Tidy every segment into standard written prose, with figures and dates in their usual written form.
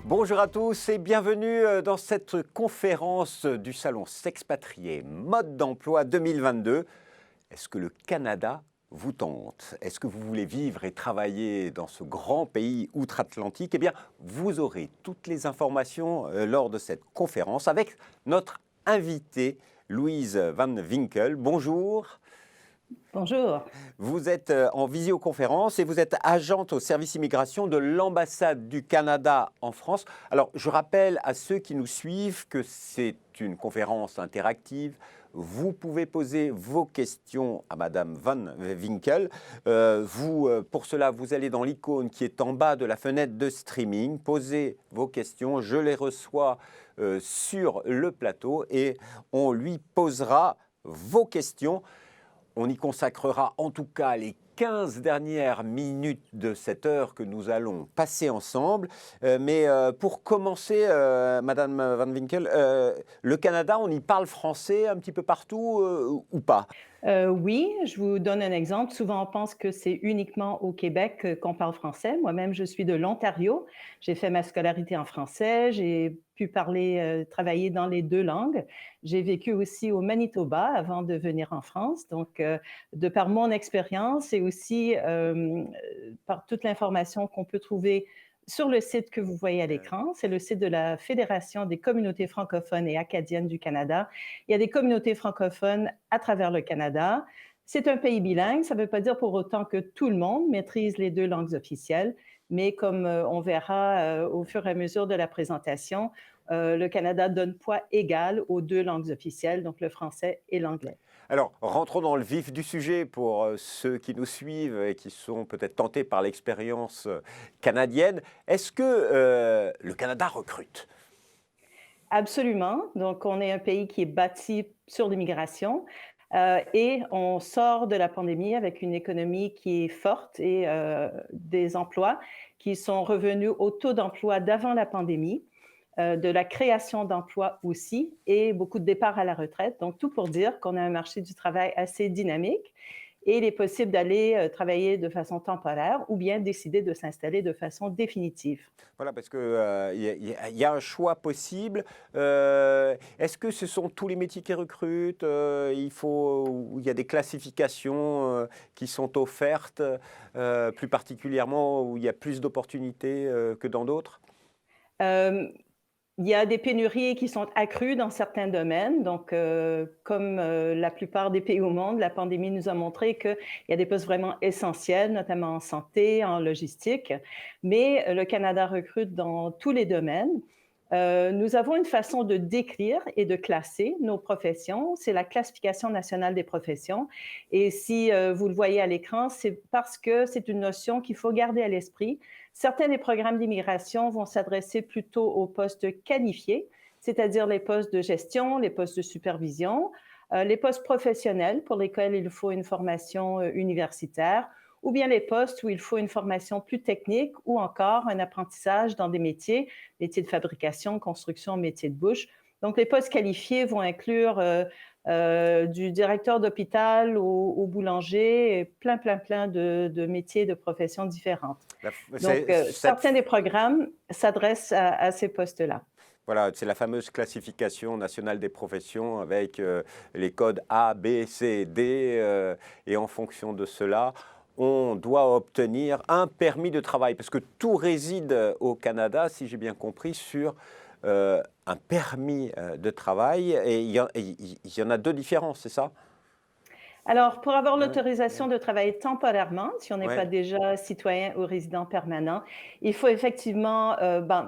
Bonjour à tous et bienvenue dans cette conférence du Salon S'expatrier Mode d'emploi 2022. Est-ce que le Canada vous tente? Est-ce que vous voulez vivre et travailler dans ce grand pays outre-Atlantique? Eh bien, vous aurez toutes les informations lors de cette conférence avec notre invitée Louise Van Winkel. Bonjour. Bonjour. Vous êtes en visioconférence et vous êtes agente au service immigration de l'ambassade du Canada en France. Alors, je rappelle à ceux qui nous suivent que c'est une conférence interactive. Vous pouvez poser vos questions à Madame Van Winkel. Pour cela, vous allez dans l'icône qui est en bas de la fenêtre de streaming. Posez vos questions. Je les reçois sur le plateau et on lui posera vos questions. On y consacrera en tout cas les 15 dernières minutes de cette heure que nous allons passer ensemble. Mais pour commencer, Madame Van Winkel, le Canada, on y parle français un petit peu partout ou pas? Oui, je vous donne un exemple. Souvent, on pense que c'est uniquement au Québec qu'on parle français. Moi-même, je suis de l'Ontario. J'ai fait ma scolarité en français. J'ai pu travailler dans les 2 langues. J'ai vécu aussi au Manitoba avant de venir en France. Donc, de par mon expérience et aussi, par toute l'information qu'on peut trouver sur le site que vous voyez à l'écran, c'est le site de la Fédération des communautés francophones et acadiennes du Canada. Il y a des communautés francophones à travers le Canada. C'est un pays bilingue, ça ne veut pas dire pour autant que tout le monde maîtrise les 2 langues officielles, mais comme on verra au fur et à mesure de la présentation, le Canada donne poids égal aux 2 langues officielles, donc le français et l'anglais. Alors, rentrons dans le vif du sujet pour ceux qui nous suivent et qui sont peut-être tentés par l'expérience canadienne. Est-ce que le Canada recrute? Absolument. Donc, on est un pays qui est bâti sur l'immigration et on sort de la pandémie avec une économie qui est forte et des emplois qui sont revenus au taux d'emploi d'avant la pandémie, de la création d'emplois aussi et beaucoup de départs à la retraite. Donc, tout pour dire qu'on a un marché du travail assez dynamique et il est possible d'aller travailler de façon temporaire ou bien décider de s'installer de façon définitive. Voilà, parce qu'il y a un choix possible. Est-ce que ce sont tous les métiers qui recrutent? Il y a des classifications qui sont offertes, plus particulièrement où il y a plus d'opportunités que dans d'autres? Euh, Il y a des pénuries qui sont accrues dans certains domaines. Donc, comme la plupart des pays au monde, la pandémie nous a montré qu'il y a des postes vraiment essentiels, notamment en santé, en logistique. Mais le Canada recrute dans tous les domaines. Nous avons une façon de décrire et de classer nos professions. C'est la classification nationale des professions. Et si vous le voyez à l'écran, c'est parce que c'est une notion qu'il faut garder à l'esprit. Certains des programmes d'immigration vont s'adresser plutôt aux postes qualifiés, c'est-à-dire les postes de gestion, les postes de supervision, les postes professionnels pour lesquels il faut une formation universitaire, ou bien les postes où il faut une formation plus technique ou encore un apprentissage dans des métiers de fabrication, construction, métiers de bouche. Donc, les postes qualifiés vont inclure du directeur d'hôpital au boulanger, et plein de métiers, de professions différentes. Donc, certains des programmes s'adressent à ces postes-là. Voilà, c'est la fameuse classification nationale des professions avec les codes A, B, C, D. Et en fonction de cela, on doit obtenir un permis de travail. Parce que tout réside au Canada, si j'ai bien compris, sur un permis de travail. Et il y en a 2 différents, c'est ça? Alors, pour avoir Ouais, l'autorisation de travailler temporairement, si on n'est pas ouais. déjà citoyen ou résident permanent, il faut effectivement,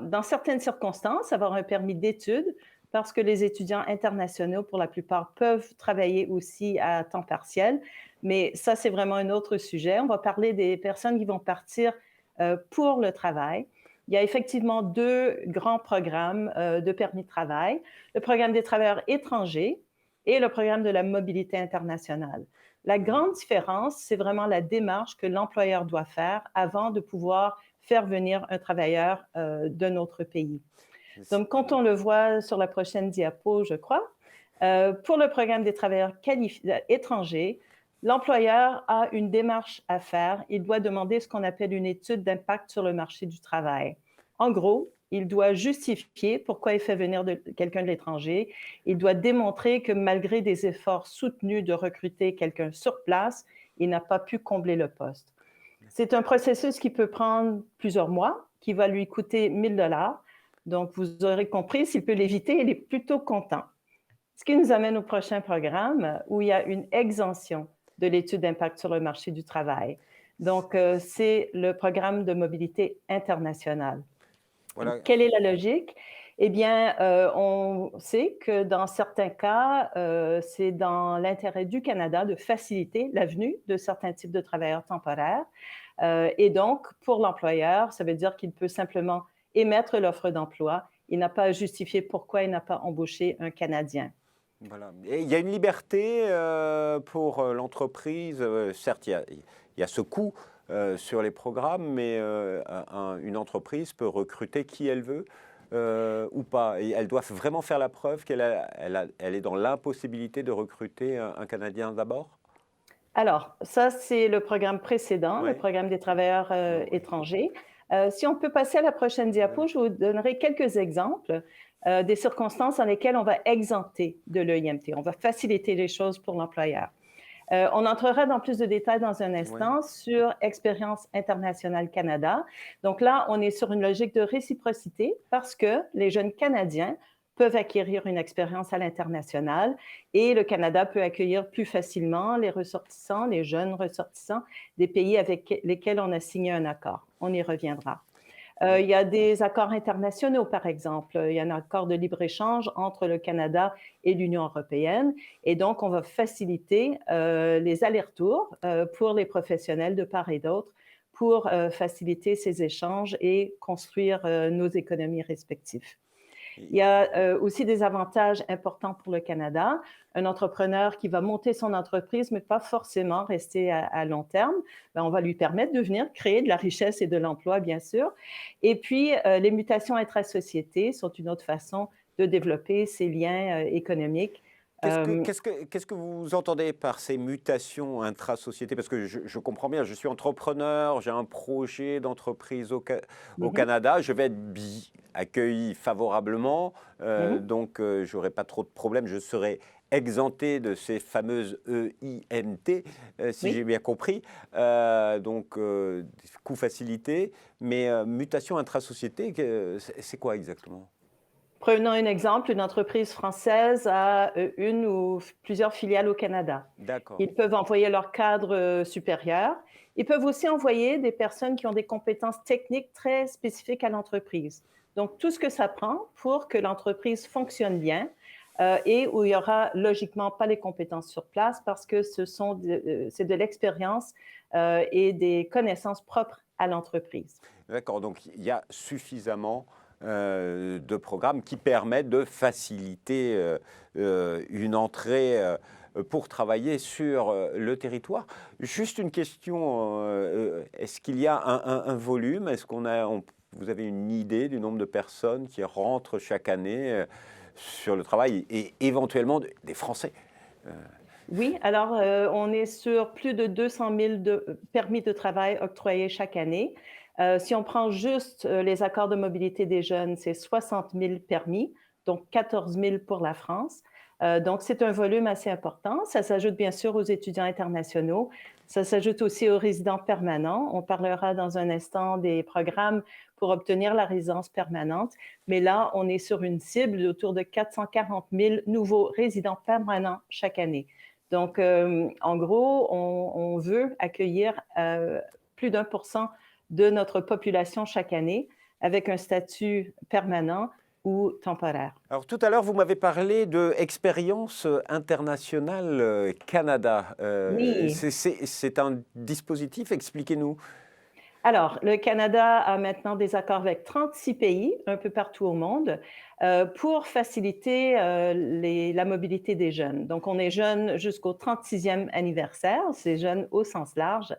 dans certaines circonstances, avoir un permis d'études parce que les étudiants internationaux, pour la plupart, peuvent travailler aussi à temps partiel. Mais ça, c'est vraiment un autre sujet. On va parler des personnes qui vont partir pour le travail. Il y a effectivement 2 grands programmes de permis de travail. Le programme des travailleurs étrangers et le programme de la mobilité internationale. La grande différence, c'est vraiment la démarche que l'employeur doit faire avant de pouvoir faire venir un travailleur d'un autre pays. Donc, quand on le voit sur la prochaine diapo, je crois, pour le programme des travailleurs étrangers, l'employeur a une démarche à faire. Il doit demander ce qu'on appelle une étude d'impact sur le marché du travail. En gros, il doit justifier pourquoi il fait venir quelqu'un de l'étranger. Il doit démontrer que malgré des efforts soutenus de recruter quelqu'un sur place, il n'a pas pu combler le poste. C'est un processus qui peut prendre plusieurs mois, qui va lui coûter 1 000 $. Donc, vous aurez compris, s'il peut l'éviter, il est plutôt content. Ce qui nous amène au prochain programme où il y a une exemption de l'étude d'impact sur le marché du travail. Donc, c'est le programme de mobilité internationale. Voilà. Quelle est la logique? Eh bien, on sait que dans certains cas, c'est dans l'intérêt du Canada de faciliter la venue de certains types de travailleurs temporaires. Et donc, pour l'employeur, ça veut dire qu'il peut simplement émettre l'offre d'emploi. Il n'a pas à justifier pourquoi il n'a pas embauché un Canadien. Voilà. Et il y a une liberté pour l'entreprise. Certes, il y a ce coût sur les programmes, mais une entreprise peut recruter qui elle veut ou pas. Et elle doit vraiment faire la preuve elle est dans l'impossibilité de recruter un Canadien d'abord. Alors, ça, c'est le programme précédent, le Ouais. programme des travailleurs étrangers. Si on peut passer à la prochaine diapo, je vous donnerai quelques exemples des circonstances dans lesquelles on va exempter de l'EIMT. On va faciliter les choses pour l'employeur. On entrera dans plus de détails dans un instant sur Expérience internationale Canada. Donc là, on est sur une logique de réciprocité parce que les jeunes Canadiens peuvent acquérir une expérience à l'international et le Canada peut accueillir plus facilement les ressortissants, les jeunes ressortissants des pays avec lesquels on a signé un accord. On y reviendra. Il y a des accords internationaux, par exemple. Il y a un accord de libre-échange entre le Canada et l'Union européenne. Et donc, on va faciliter les allers-retours pour les professionnels de part et d'autre pour faciliter ces échanges et construire nos économies respectives. Il y a aussi des avantages importants pour le Canada. Un entrepreneur qui va monter son entreprise, mais pas forcément rester à long terme, ben, on va lui permettre de venir créer de la richesse et de l'emploi, bien sûr. Et puis, les mutations intra-sociétés sont une autre façon de développer ces liens économiques. Qu'est-ce que vous entendez par ces mutations intra-sociétés? Parce que je comprends bien, je suis entrepreneur, j'ai un projet d'entreprise au Mhm, Canada, je vais être accueilli favorablement, mhm. donc je n'aurai pas trop de problèmes, je serai exempté de ces fameuses EIMT, si j'ai Oui. bien compris, donc coûts facilités, mais mutation intra-société, c'est quoi exactement? Prenons un exemple, une entreprise française a une ou plusieurs filiales au Canada. D'accord. Ils peuvent envoyer leur cadre supérieur. Ils peuvent aussi envoyer des personnes qui ont des compétences techniques très spécifiques à l'entreprise. Donc, tout ce que ça prend pour que l'entreprise fonctionne bien et où il n'y aura logiquement pas les compétences sur place parce que c'est de l'expérience et des connaissances propres à l'entreprise. D'accord, donc il y a suffisamment de programmes qui permettent de faciliter une entrée pour travailler sur le territoire. Juste une question, est-ce qu'il y a un volume? Est-ce vous avez une idée du nombre de personnes qui rentrent chaque année sur le travail et éventuellement des Français? Oui, alors on est sur plus de 200 000 permis de travail octroyés chaque année. Si on prend juste les accords de mobilité des jeunes, c'est 60 000 permis, donc 14 000 pour la France. Donc c'est un volume assez important. Ça s'ajoute bien sûr aux étudiants internationaux. Ça s'ajoute aussi aux résidents permanents. On parlera dans un instant des programmes pour obtenir la résidence permanente. Mais là, on est sur une cible d'autour de 440 000 nouveaux résidents permanents chaque année. Donc, en gros, on veut accueillir plus d'1% de notre population chaque année avec un statut permanent ou temporaire. Alors tout à l'heure, vous m'avez parlé de Expérience internationale Canada. Oui. C'est un dispositif, expliquez-nous. Alors, le Canada a maintenant des accords avec 36 pays, un peu partout au monde, pour faciliter la mobilité des jeunes. Donc, on est jeunes jusqu'au 36e anniversaire, c'est jeunes au sens large.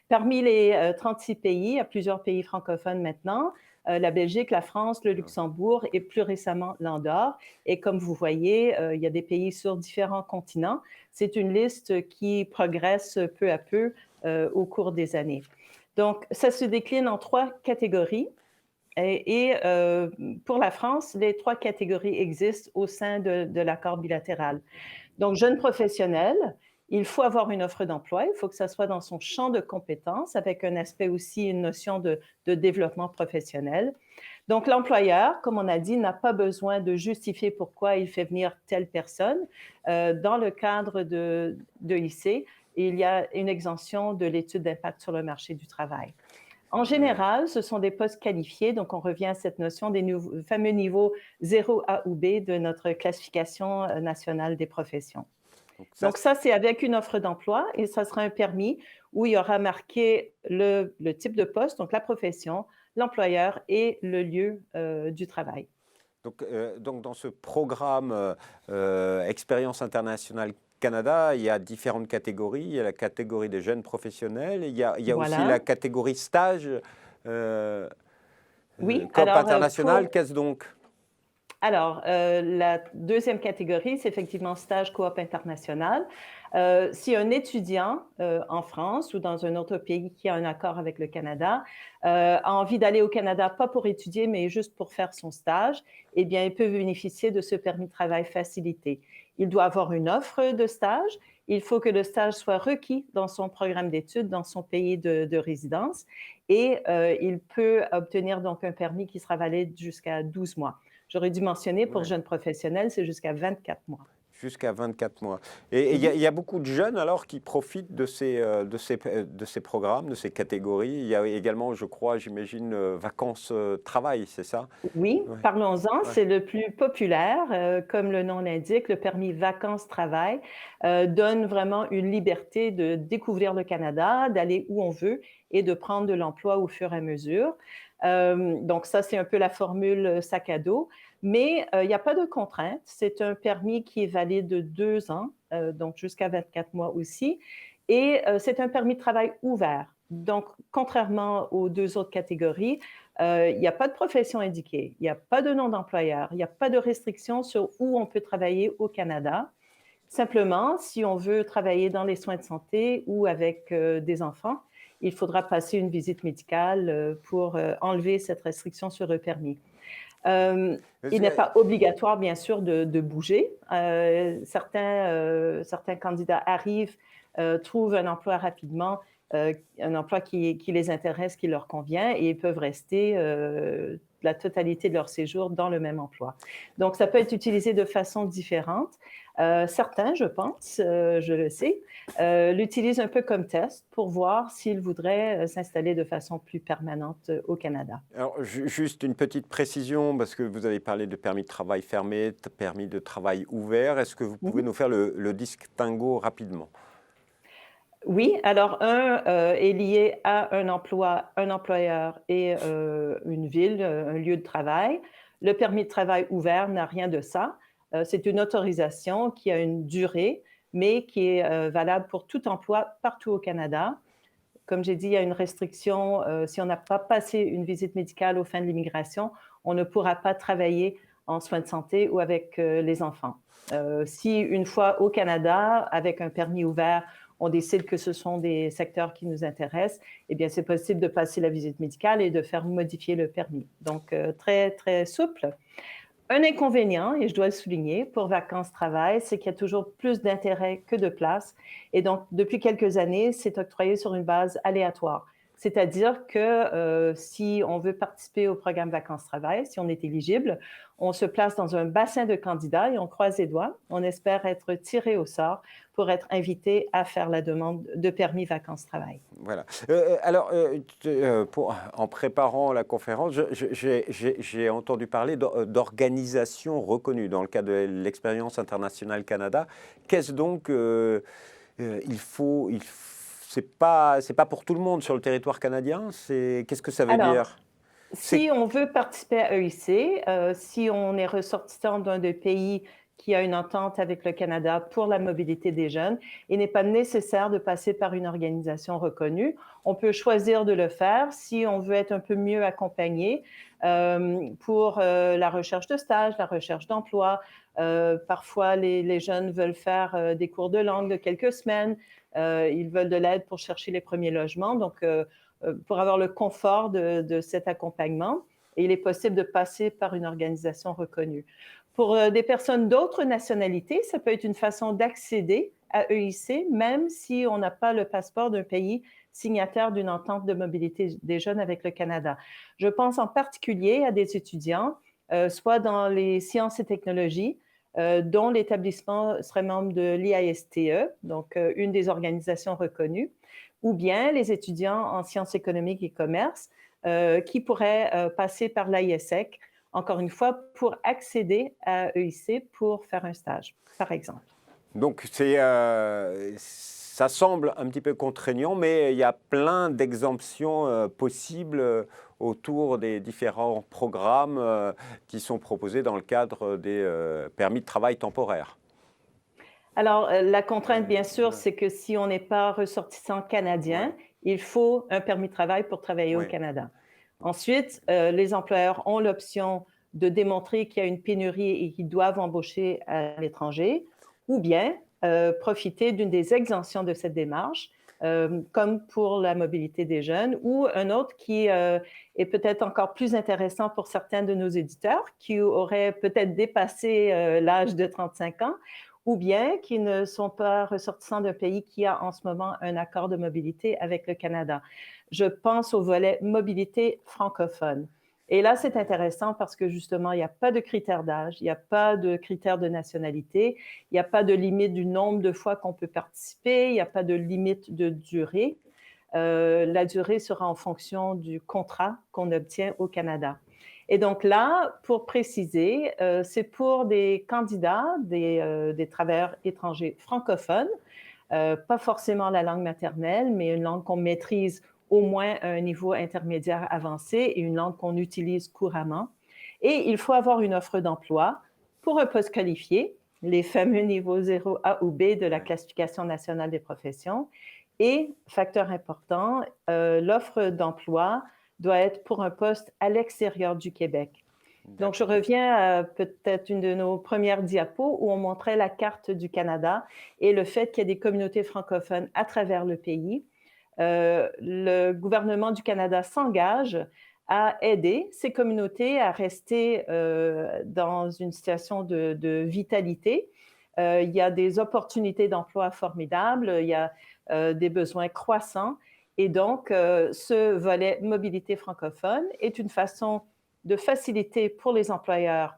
Parmi les 36 pays, il y a plusieurs pays francophones maintenant, la Belgique, la France, le Luxembourg et plus récemment l'Andorre. Et comme vous voyez, il y a des pays sur différents continents. C'est une liste qui progresse peu à peu au cours des années. Donc, ça se décline en 3 catégories. Pour la France, les 3 catégories existent au sein de l'accord bilatéral. Donc, jeune professionnel, il faut avoir une offre d'emploi, il faut que ça soit dans son champ de compétences, avec un aspect aussi, une notion de développement professionnel. Donc, l'employeur, comme on a dit, n'a pas besoin de justifier pourquoi il fait venir telle personne. Dans le cadre de IC, il y a une exemption de l'étude d'impact sur le marché du travail. En Ouais. général, ce sont des postes qualifiés, donc on revient à cette notion des fameux niveaux 0 A ou B de notre classification nationale des professions. Donc ça, Donc ça, c'est avec une offre d'emploi et ça sera un permis où il y aura marqué le type de poste, donc la profession, l'employeur et le lieu du travail. donc dans ce programme Expérience internationale Canada, il y a différentes catégories. Il y a la catégorie des jeunes professionnels, il y a aussi la Voilà. catégorie stage. euh, Oui, COP international, qu'est-ce donc? La deuxième catégorie, c'est effectivement stage coop international. Si un étudiant en France ou dans un autre pays qui a un accord avec le Canada a envie d'aller au Canada, pas pour étudier, mais juste pour faire son stage, eh bien, il peut bénéficier de ce permis de travail facilité. Il doit avoir une offre de stage. Il faut que le stage soit requis dans son programme d'études, dans son pays de résidence, et il peut obtenir donc un permis qui sera valide jusqu'à 12 mois. J'aurais dû mentionner pour Ouais, jeunes professionnels, c'est jusqu'à 24 mois. jusqu'à 24 mois. Et il y, Mhm. il y a beaucoup de jeunes alors qui profitent de ces programmes, de ces catégories. Il y a également, je crois, j'imagine, vacances-travail, c'est ça? Oui, Ouais, parlons-en, ouais. c'est le plus populaire. Comme le nom l'indique, le permis vacances-travail donne vraiment une liberté de découvrir le Canada, d'aller où on veut et de prendre de l'emploi au fur et à mesure. Donc ça, c'est un peu la formule sac à dos. Mais il n'y a pas de contrainte. C'est un permis qui est valide de 2 ans, donc jusqu'à 24 mois aussi. Et c'est un permis de travail ouvert. Donc, contrairement aux 2 autres catégories, il n'y a pas de profession indiquée, il n'y a pas de nom d'employeur, il n'y a pas de restriction sur où on peut travailler au Canada. Simplement, si on veut travailler dans les soins de santé ou avec des enfants, il faudra passer une visite médicale pour enlever cette restriction sur le permis. Euh, il n'est pas obligatoire, bien sûr, de bouger. Certains candidats arrivent, trouvent un emploi rapidement, un emploi qui les intéresse, qui leur convient, et ils peuvent rester la totalité de leur séjour dans le même emploi. Donc, ça peut être utilisé de façon différente. Certains, je pense, je le sais, l'utilisent un peu comme test pour voir s'ils voudraient s'installer de façon plus permanente au Canada. Alors, juste une petite précision, parce que vous avez parlé de permis de travail fermé, permis de travail ouvert. Est-ce que vous pouvez Mhm. nous faire le distinguo rapidement? Oui, alors un est lié à un emploi, un employeur et une ville, un lieu de travail. Le permis de travail ouvert n'a rien de ça. C'est une autorisation qui a une durée, mais qui est valable pour tout emploi partout au Canada. Comme j'ai dit, il y a une restriction. Si on n'a pas passé une visite médicale aux fins de l'immigration, on ne pourra pas travailler en soins de santé ou avec les enfants. Si une fois au Canada, avec un permis ouvert, on décide que ce sont des secteurs qui nous intéressent, eh bien, c'est possible de passer la visite médicale et de faire modifier le permis. Donc, très, très souple. Un inconvénient, et je dois le souligner, pour vacances-travail, c'est qu'il y a toujours plus d'intérêt que de place. Et donc, depuis quelques années, c'est octroyé sur une base aléatoire. C'est-à-dire que si on veut participer au programme vacances-travail, si on est éligible, on se place dans un bassin de candidats et on croise les doigts. On espère être tiré au sort pour être invité à faire la demande de permis vacances-travail. Voilà. Alors, en préparant la conférence, j'ai entendu parler d'organisations reconnues dans le cadre de l'expérience internationale Canada. Qu'est-ce donc c'est pas pour tout le monde sur le territoire canadien. Qu'est-ce que ça veut Alors, dire? C'est si on veut participer à EIC, si on est ressortissant d'un des pays qui a une entente avec le Canada pour la mobilité des jeunes, il n'est pas nécessaire de passer par une organisation reconnue. On peut choisir de le faire si on veut être un peu mieux accompagné pour la recherche de stage, la recherche d'emploi. Parfois, les jeunes veulent faire des cours de langue de quelques semaines. Ils veulent de l'aide pour chercher les premiers logements. Donc, pour avoir le confort de cet accompagnement, il est possible de passer par une organisation reconnue. Pour des personnes d'autres nationalités, ça peut être une façon d'accéder à EIC, même si on n'a pas le passeport d'un pays signataire d'une entente de mobilité des jeunes avec le Canada. Je pense en particulier à des étudiants, soit dans les sciences et technologies, dont l'établissement serait membre de l'IASTE, donc une des organisations reconnues, ou bien les étudiants en sciences économiques et commerce qui pourraient passer par l'ISEC, encore une fois, pour accéder à EIC pour faire un stage, par exemple. Donc, ça semble un petit peu contraignant, mais il y a plein d'exemptions possibles autour des différents programmes qui sont proposés dans le cadre des permis de travail temporaires. Alors, la contrainte, bien sûr, c'est que si on n'est pas ressortissant canadien, il faut un permis de travail pour travailler au Canada. Ensuite, les employeurs ont l'option de démontrer qu'il y a une pénurie et qu'ils doivent embaucher à l'étranger, ou bien profiter d'une des exemptions de cette démarche, comme pour la mobilité des jeunes, ou un autre qui est peut-être encore plus intéressant pour certains de nos éditeurs qui auraient peut-être dépassé l'âge de 35 ans, ou bien qui ne sont pas ressortissants d'un pays qui a en ce moment un accord de mobilité avec le Canada. Je pense au volet mobilité francophone. Et là, c'est intéressant parce que justement, il n'y a pas de critères d'âge, il n'y a pas de critères de nationalité, il n'y a pas de limite du nombre de fois qu'on peut participer, il n'y a pas de limite de durée. La durée sera en fonction du contrat qu'on obtient au Canada. Et donc là, pour préciser, c'est pour des candidats, des travailleurs étrangers francophones, pas forcément la langue maternelle, mais une langue qu'on maîtrise au moins à un niveau intermédiaire avancé et une langue qu'on utilise couramment. Et il faut avoir une offre d'emploi pour un poste qualifié, les fameux niveaux 0A ou B de la classification nationale des professions. Et, facteur important, l'offre d'emploi doit être pour un poste à l'extérieur du Québec. Donc, je reviens à peut-être une de nos premières diapos où on montrait la carte du Canada et le fait qu'il y a des communautés francophones à travers le pays. Le gouvernement du Canada s'engage à aider ces communautés à rester dans une situation de vitalité. Il y a des opportunités d'emploi formidables, il y a des besoins croissants. Et donc, ce volet mobilité francophone est une façon de faciliter pour les employeurs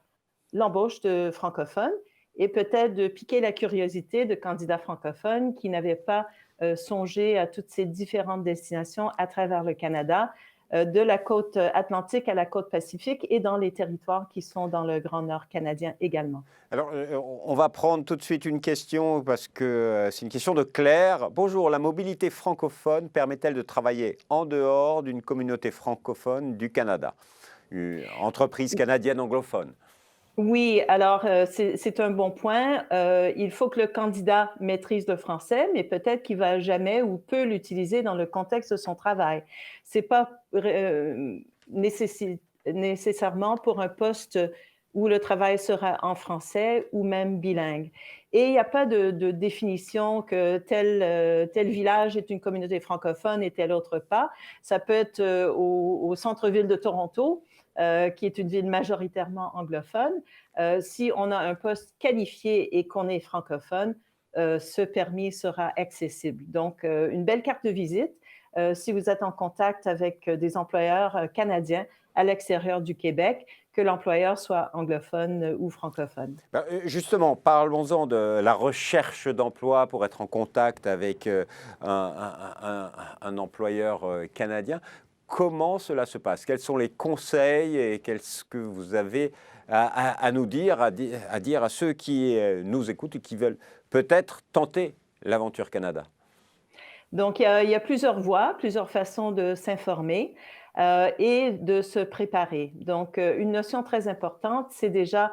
l'embauche de francophones et peut-être de piquer la curiosité de candidats francophones qui n'avaient pas songé à toutes ces différentes destinations à travers le Canada, de la côte atlantique à la côte pacifique et dans les territoires qui sont dans le Grand Nord canadien également. Alors, on va prendre tout de suite une question parce que c'est une question de Claire. Bonjour, la mobilité francophone permet-elle de travailler en dehors d'une communauté francophone du Canada? Une entreprise canadienne anglophone. Oui, alors c'est un bon point. Il faut que le candidat maîtrise le français, mais peut-être qu'il va jamais ou peu l'utiliser dans le contexte de son travail. C'est pas nécessairement pour un poste où le travail sera en français ou même bilingue. Et il n'y a pas de définition que tel village est une communauté francophone et tel autre pas. Ça peut être au centre-ville de Toronto, qui est une ville majoritairement anglophone. Si on a un poste qualifié et qu'on est francophone, ce permis sera accessible. Donc, une belle carte de visite si vous êtes en contact avec des employeurs canadiens à l'extérieur du Québec, que l'employeur soit anglophone ou francophone. Justement, parlons-en de la recherche d'emploi pour être en contact avec un employeur canadien. Comment cela se passe? Quels sont les conseils et qu'est-ce que vous avez à nous dire, à dire à ceux qui nous écoutent et qui veulent peut-être tenter l'aventure Canada? Donc, il y a plusieurs voies, plusieurs façons de s'informer et de se préparer. Donc, une notion très importante, c'est déjà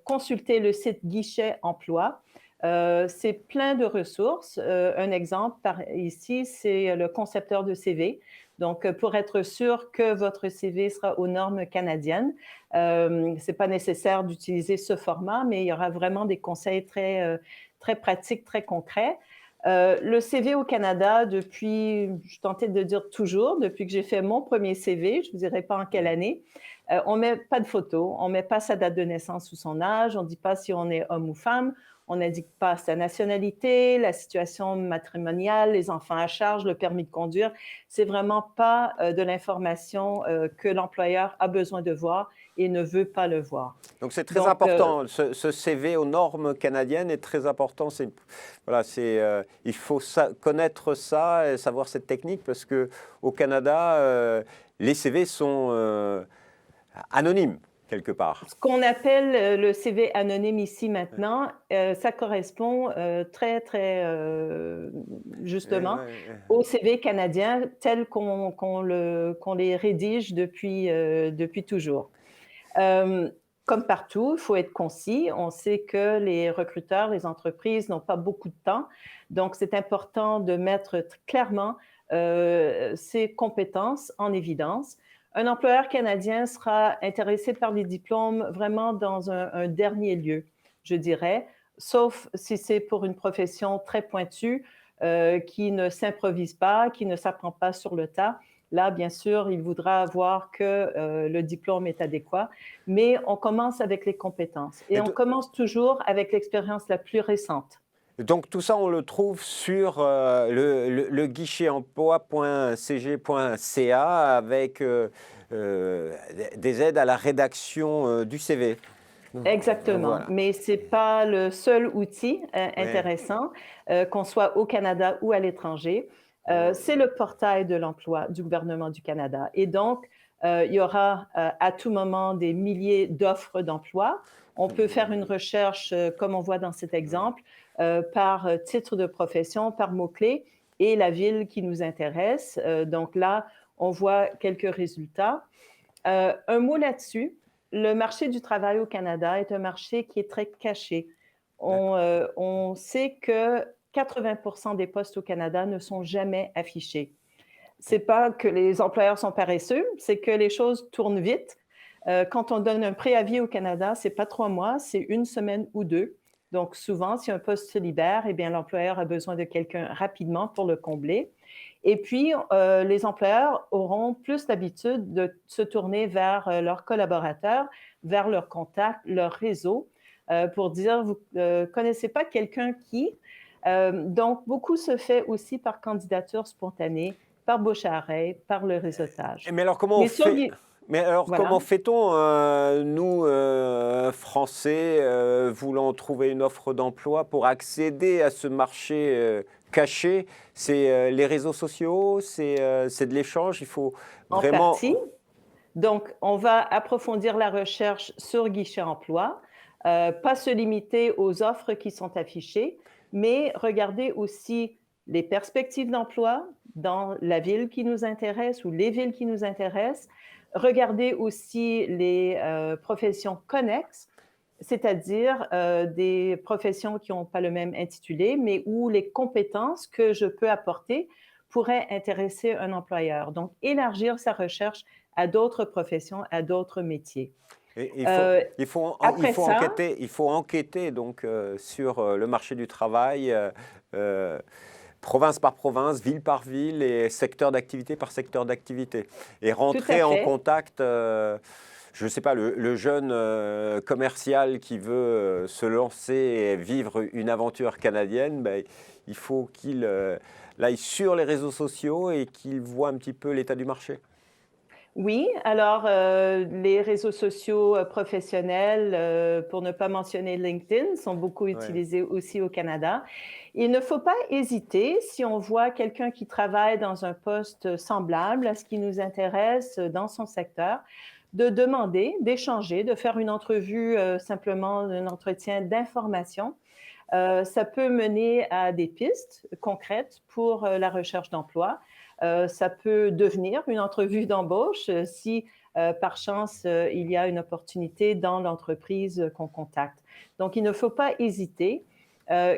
consulter le site Guichet Emploi. C'est plein de ressources. Un exemple ici, c'est le concepteur de CV. Donc, pour être sûr que votre CV sera aux normes canadiennes, ce n'est pas nécessaire d'utiliser ce format, mais il y aura vraiment des conseils très pratiques, très concrets. Le CV au Canada, depuis, je tentais de dire toujours, depuis que j'ai fait mon premier CV, je ne vous dirai pas en quelle Ouais. année, on ne met pas de photo, on ne met pas sa date de naissance ou son âge, on ne dit pas si on est homme ou femme, on n'indique pas sa nationalité, la situation matrimoniale, les enfants à charge, le permis de conduire. C'est vraiment pas de l'information que l'employeur a besoin de voir et ne veut pas le voir. Donc c'est très Donc, important. Ce CV aux normes canadiennes est très important. Voilà, il faut connaître ça et savoir cette technique parce que au Canada, les CV sont anonymes quelque part. ce qu'on appelle le CV anonyme ici Ouais. maintenant, ça correspond très, très justement Ouais. au CV canadien tel qu'on les rédige depuis toujours. Euh, Comme partout, il faut être concis. On sait que les recruteurs, les entreprises n'ont pas beaucoup de temps. Donc, c'est important de mettre clairement ses compétences en évidence. Un employeur canadien sera intéressé par les diplômes vraiment dans un dernier lieu, je dirais, sauf si c'est pour une profession très pointue qui ne s'improvise pas, qui ne s'apprend pas sur le tas. Là, bien sûr, il voudra voir que le diplôme est adéquat, mais on commence avec les compétences et Et on commence toujours avec l'expérience la plus récente. donc tout ça, on le trouve sur le guichet emploi.cg.ca avec des aides à la rédaction du CV. Exactement, Voilà. mais ce n'est pas le seul outil Ouais. intéressant, qu'on soit au Canada ou à l'étranger. C'est le portail de l'emploi du gouvernement du Canada et donc, il y aura, à tout moment des milliers d'offres d'emploi. On peut faire une recherche, comme on voit dans cet exemple, par, titre de profession, par mots-clés et la ville qui nous intéresse. Donc là, on voit quelques résultats. Un mot là-dessus, le marché du travail au Canada est un marché qui est très caché. D'accord. On sait que 80 des postes au Canada ne sont jamais affichés. C'est pas que les employeurs sont paresseux, c'est que les choses tournent vite. Quand on donne un préavis au Canada, c'est pas 3 mois, c'est une semaine ou 2. Donc souvent, si un poste se libère, eh bien l'employeur a besoin de quelqu'un rapidement pour le combler. Et puis, les employeurs auront plus l'habitude de se tourner vers leurs collaborateurs, vers leurs contacts, leur réseau, pour dire, vous ne connaissez pas quelqu'un qui. Donc, beaucoup se fait aussi par candidature spontanée, par bouche à oreille, par le réseautage. Mais alors comment on Mais sur fait? Mais alors voilà. comment fait-on, nous, Français, voulant trouver une offre d'emploi pour accéder à ce marché caché? C'est les réseaux sociaux, c'est de l'échange, il faut En vraiment... partie. Donc, on va approfondir la recherche sur Guichet emploi, pas se limiter aux offres qui sont affichées, mais regarder aussi les perspectives d'emploi dans la ville qui nous intéresse ou les villes qui nous intéressent. Regarder aussi les professions connexes, c'est-à-dire des professions qui n'ont pas le même intitulé, mais où les compétences que je peux apporter pourraient intéresser un employeur. Donc, élargir sa recherche à d'autres professions, à d'autres métiers. Et Euh, Après ça, il faut enquêter donc sur le marché du travail, euh, province par province, ville par ville et secteur d'activité par secteur d'activité. Et tout à rentrer en fait. contact, je ne sais pas, le jeune commercial qui veut se lancer et vivre une aventure canadienne, ben, il faut qu'il aille sur les réseaux sociaux et qu'il voit un petit peu l'état du marché. Oui, alors les réseaux sociaux professionnels, pour ne pas mentionner LinkedIn, sont beaucoup Ouais. utilisés aussi au Canada. Il ne faut pas hésiter, si on voit quelqu'un qui travaille dans un poste semblable à ce qui nous intéresse dans son secteur, de demander, d'échanger, de faire une entrevue, simplement un entretien d'information. Ça peut mener à des pistes concrètes pour la recherche d'emploi. Ça peut devenir une entrevue d'embauche si, par chance, il y a une opportunité dans l'entreprise qu'on contacte. Donc, il ne faut pas hésiter. Euh,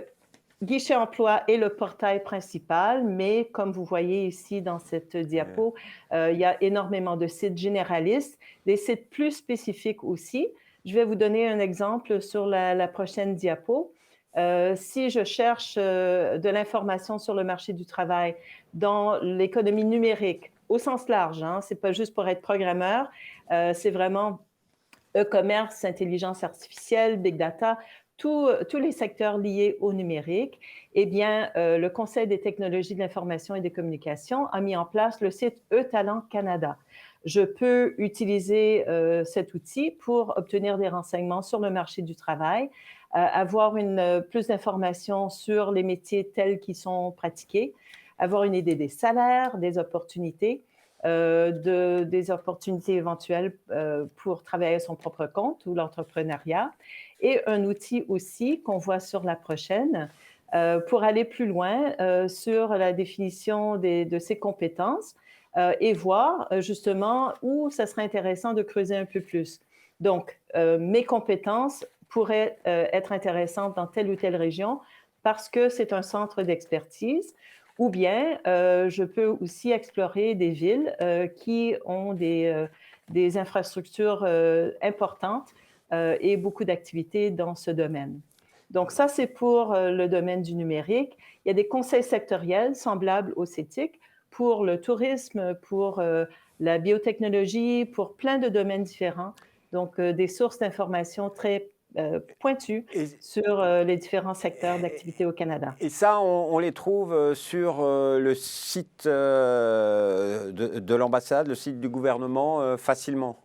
Guichet emploi est le portail principal, mais comme vous voyez ici dans cette Euh, diapo, il y a énormément de sites généralistes, des sites plus spécifiques aussi. Je vais vous donner un exemple sur la prochaine diapo. Si je cherche de l'information sur le marché du travail dans l'économie numérique, au sens large, hein, c'est pas juste pour être programmeur, c'est vraiment e-commerce, intelligence artificielle, big data, tous les secteurs liés au numérique, eh bien, le Conseil des technologies de l'information et des communications a mis en place le site e-Talent Canada. Je peux utiliser cet outil pour obtenir des renseignements sur le marché du travail, avoir plus d'informations sur les métiers tels qu'ils sont pratiqués, avoir une idée des salaires, des opportunités, des opportunités éventuelles pour travailler à son propre compte ou l'entrepreneuriat. Et un outil aussi qu'on voit sur la prochaine pour aller plus loin sur la définition de ses compétences et voir justement où ça serait intéressant de creuser un peu plus. Donc, mes compétences pourraient être intéressantes dans telle ou telle région parce que c'est un centre d'expertise. Ou bien, je peux aussi explorer des villes qui ont des infrastructures importantes et beaucoup d'activités dans ce domaine. Donc ça, c'est pour le domaine du numérique. Il y a des conseils sectoriels semblables au CETIC pour le tourisme, pour la biotechnologie, pour plein de domaines différents. Donc, des sources d'informations très pointues Et, sur les différents secteurs d'activité au Canada. et ça, on les trouve sur le site de l'ambassade, le site du gouvernement, facilement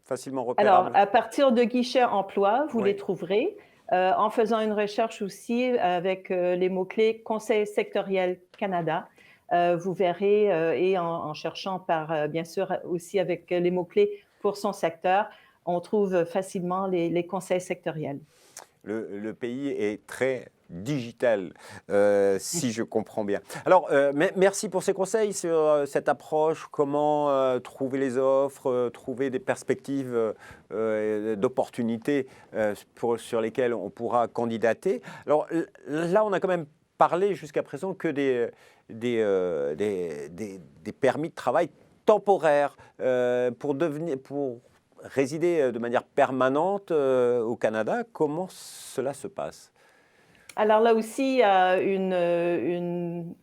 Alors, repérable. à partir de guichets emploi, vous les Oui. trouverez en faisant une recherche aussi avec les mots-clés Conseil sectoriel Canada. Vous verrez, et en cherchant par, bien sûr, aussi avec les mots-clés pour son secteur, on trouve facilement les conseils sectoriels. Le pays est très digital, si je comprends bien. Alors, merci pour ces conseils sur cette approche, comment trouver les offres, trouver des perspectives d'opportunités sur lesquelles on pourra candidater. Alors là, on a quand même parlé jusqu'à présent que des permis de travail temporaires pour résider de manière permanente au Canada. Comment cela se passe? Alors là aussi, il y a une